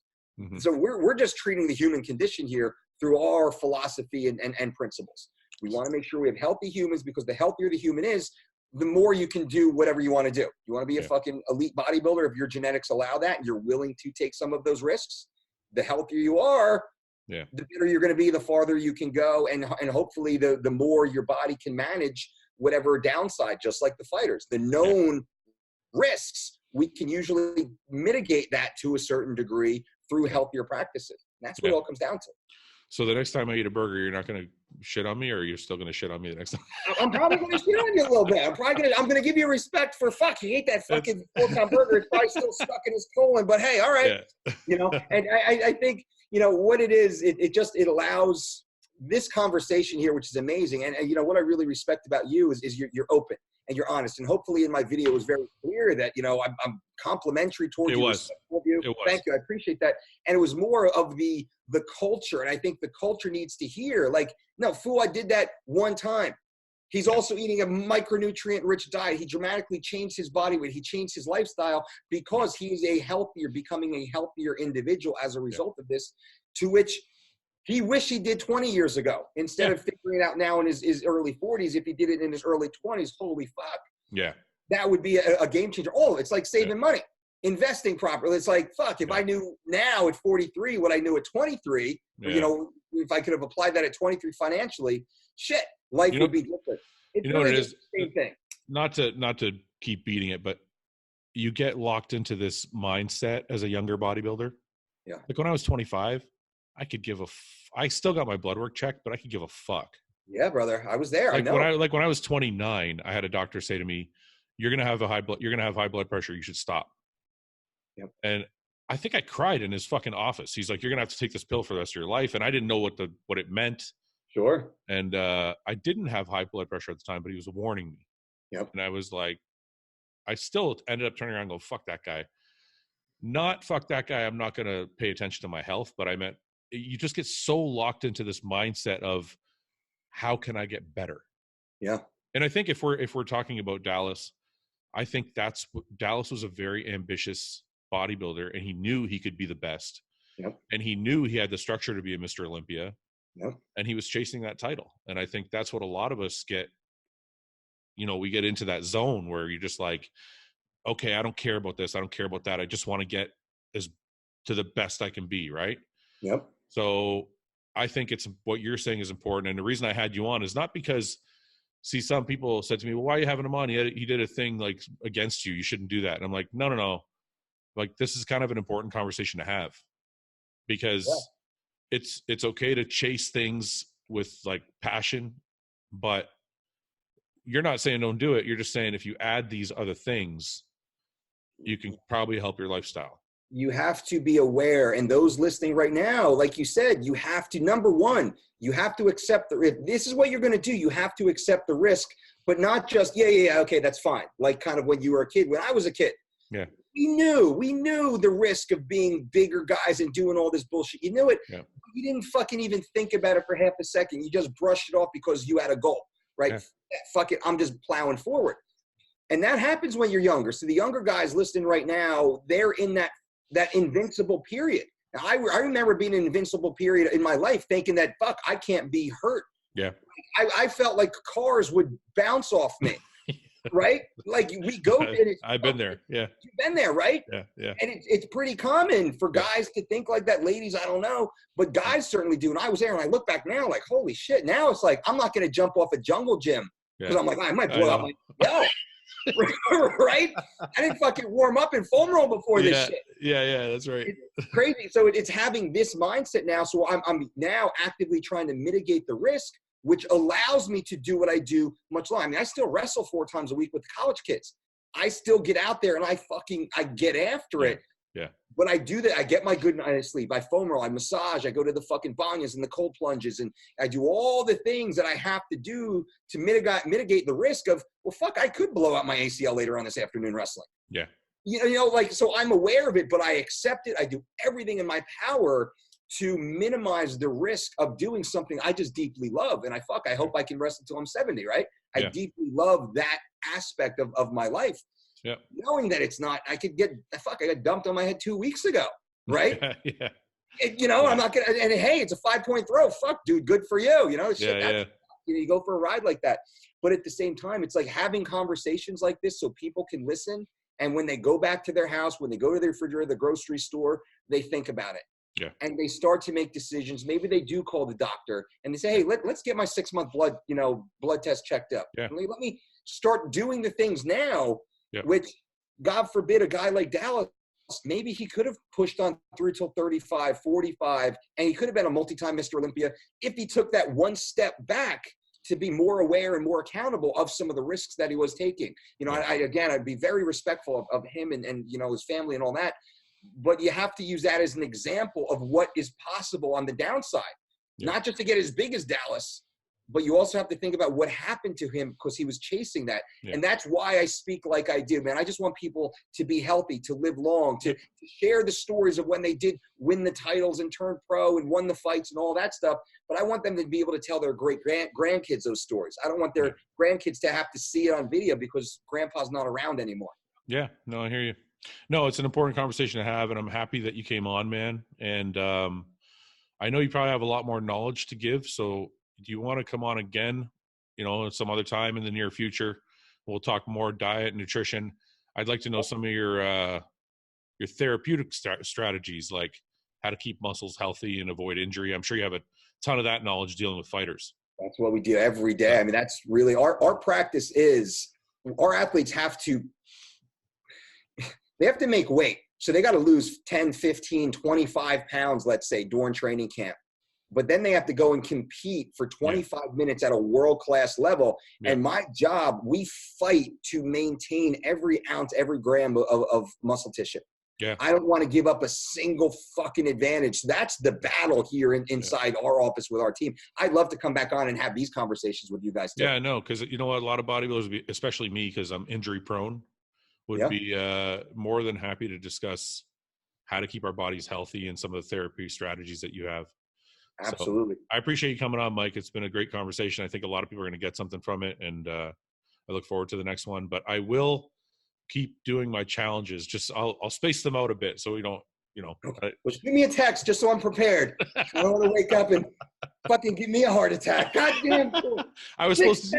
So we're just treating the human condition here through our philosophy and principles. We want to make sure we have healthy humans, because the healthier the human is, the more you can do whatever you want to do. You want to be a fucking elite bodybuilder, if your genetics allow that and you're willing to take some of those risks, the healthier you are, Yeah. The better you're going to be, the farther you can go. And hopefully the more your body can manage whatever downside, just like the fighters. The known risks, we can usually mitigate that to a certain degree through healthier practices. That's what it all comes down to. So the next time I eat a burger, you're not going to shit on me, or you're still going to shit on me the next time? I'm probably going to shit on you a little bit. I'm going to give you respect for he ate that fucking 4-pound burger. It's probably still stuck in his colon, but hey, all right. Yeah. And I think, what it is, it allows this conversation here, which is amazing. And what I really respect about you is you're open and you're honest. And hopefully in my video it was very clear that, I'm complimentary towards you. It was. Thank you. I appreciate that. And it was more of the culture. And I think the culture needs to hear, no, Fouad did that one time. He's also eating a micronutrient-rich diet. He dramatically changed his body weight. He changed his lifestyle because he is becoming a healthier individual as a result of this, to which he wished he did 20 years ago instead of figuring it out now in his early 40s. If he did it in his early 20s, holy fuck. Yeah. That would be a game changer. It's like saving money, investing properly. It's like, fuck, if I knew now at 43 what I knew at 23, if I could have applied that at 23 financially, shit, life would be different. It's really it is the same thing. Not to keep beating it, but you get locked into this mindset as a younger bodybuilder. Yeah. Like when I was 25, I still got my blood work checked, but I could give a fuck. Yeah, brother. I was there. I know. When I was 29, I had a doctor say to me, you're going to have high blood pressure. You should stop. Yep. And I think I cried in his fucking office. He's like, you're going to have to take this pill for the rest of your life. And I didn't know what it meant. Sure. And I didn't have high blood pressure at the time, but he was warning me. Yep. And I was like, I still ended up turning around and go, fuck that guy. Not fuck that guy. I'm not going to pay attention to my health, but I meant you just get so locked into this mindset of how can I get better? Yeah. And I think if we're talking about Dallas, I think Dallas was a very ambitious bodybuilder, and he knew he could be the best. Yep. And he knew he had the structure to be a Mr. Olympia. Yep. And he was chasing that title. And I think that's what a lot of us get, we get into that zone where you're just like, okay, I don't care about this. I don't care about that. I just want to get to the best I can be. Right. Yep. So I think what you're saying is important. And the reason I had you on is not because, some people said to me, well, why are you having him on? He did a thing like against you. You shouldn't do that. And I'm like, no. Like, this is kind of an important conversation to have, because it's okay to chase things with like passion, but you're not saying don't do it. You're just saying if you add these other things, you can probably help your lifestyle. You have to be aware, and those listening right now, like you said, you have to, number one, you have to accept if this is what you're going to do, you have to accept the risk, but not just, okay, that's fine. Like kind of when you were a kid, when I was a kid, we knew the risk of being bigger guys and doing all this bullshit. You knew it. Yeah. You didn't fucking even think about it for half a second. You just brushed it off because you had a goal, right? Yeah. Fuck it. I'm just plowing forward. And that happens when you're younger. So the younger guys listening right now, they're in that invincible period. Now, I remember being in an invincible period in my life thinking that, fuck, I can't be hurt. Yeah. I felt like cars would bounce off me, right? Like we go. I've been there. Yeah. You've been there, right? Yeah. Yeah. And it's pretty common for guys to think like that. Ladies, I don't know, but guys certainly do. And I was there and I look back now like, holy shit. Now it's like, I'm not going to jump off a jungle gym because I'm like, I might blow up. Right? I didn't fucking warm up in foam roll before this shit. Yeah, that's right. It's crazy. So it's having this mindset now. So I'm now actively trying to mitigate the risk, which allows me to do what I do much longer. I mean, I still wrestle 4 times a week with college kids. I still get out there and I get after it. Yeah. When I do that, I get my good night of sleep. I foam roll, I massage, I go to the fucking banyas and the cold plunges, and I do all the things that I have to do to mitigate the risk of, well, fuck, I could blow out my ACL later on this afternoon wrestling. Yeah. So I'm aware of it, but I accept it. I do everything in my power to minimize the risk of doing something I just deeply love. And I hope I can wrestle until I'm 70, right? I deeply love that aspect of my life. Yeah. Knowing that it's not, I got dumped on my head 2 weeks ago, right? Yeah. I'm not going to, and hey, it's a 5-point throw. Fuck, dude, good for you. You go for a ride like that. But at the same time, it's like having conversations like this so people can listen. And when they go back to their house, when they go to their refrigerator, the grocery store, they think about it. Yeah. And they start to make decisions. Maybe they do call the doctor and they say, hey, let's get my 6-month blood test checked up. Yeah. Let me start doing the things now, Yeah. which, God forbid, a guy like Dallas, maybe he could have pushed on through till 35, 45, and he could have been a multi-time Mr. Olympia if he took that one step back to be more aware and more accountable of some of the risks that he was taking. I'd be very respectful of him and his family and all that. But you have to use that as an example of what is possible on the downside, not just to get as big as Dallas, but you also have to think about what happened to him because he was chasing that. Yeah. And that's why I speak like I do, man. I just want people to be healthy, to live long, to share the stories of when they did win the titles and turn pro and won the fights and all that stuff. But I want them to be able to tell their great grandkids those stories. I don't want their grandkids to have to see it on video because grandpa's not around anymore. Yeah, no, I hear you. No, it's an important conversation to have, and I'm happy that you came on, man. And I know you probably have a lot more knowledge to give, so do you want to come on again, some other time in the near future? We'll talk more diet, nutrition. I'd like to know some of your therapeutic strategies, like how to keep muscles healthy and avoid injury. I'm sure you have a ton of that knowledge dealing with fighters. That's what we do every day. I mean, that's really our practice is our athletes have to make weight. So they got to lose 10, 15, 25 pounds, let's say, during training camp. But then they have to go and compete for 25 minutes at a world-class level. Yeah. And my job, we fight to maintain every ounce, every gram of muscle tissue. Yeah. I don't want to give up a single fucking advantage. That's the battle here inside our office with our team. I'd love to come back on and have these conversations with you guys too. Yeah, I know, because you know what, a lot of bodybuilders, especially me, because I'm injury prone, would be more than happy to discuss how to keep our bodies healthy and some of the therapy strategies that you have. Absolutely. So I appreciate you coming on, Mike. It's been a great conversation. I think a lot of people are going to get something from it, and I look forward to the next one. But I will keep doing my challenges. Just I'll space them out a bit so we don't, Well, shoot me a text just so I'm prepared. I don't want to wake up and fucking give me a heart attack. God damn. I was supposed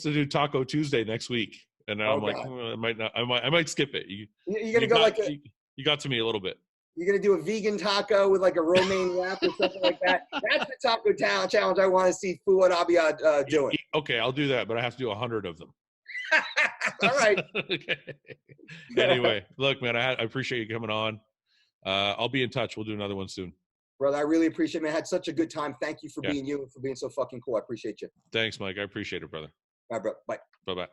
to do Taco Tuesday next week, and now I'm like, I might skip it. You're gonna go you got to me a little bit. You're going to do a vegan taco with like a romaine wrap or something like that. That's the taco challenge I want to see Fouad Abiad doing. Okay, I'll do that, but I have to do 100 of them. All right. Okay. Anyway, look, man, I appreciate you coming on. I'll be in touch. We'll do another one soon. Brother, I really appreciate it, man. I had such a good time. Thank you for being you and for being so fucking cool. I appreciate you. Thanks, Mike. I appreciate it, brother. All right, bro. Bye. Bye-bye.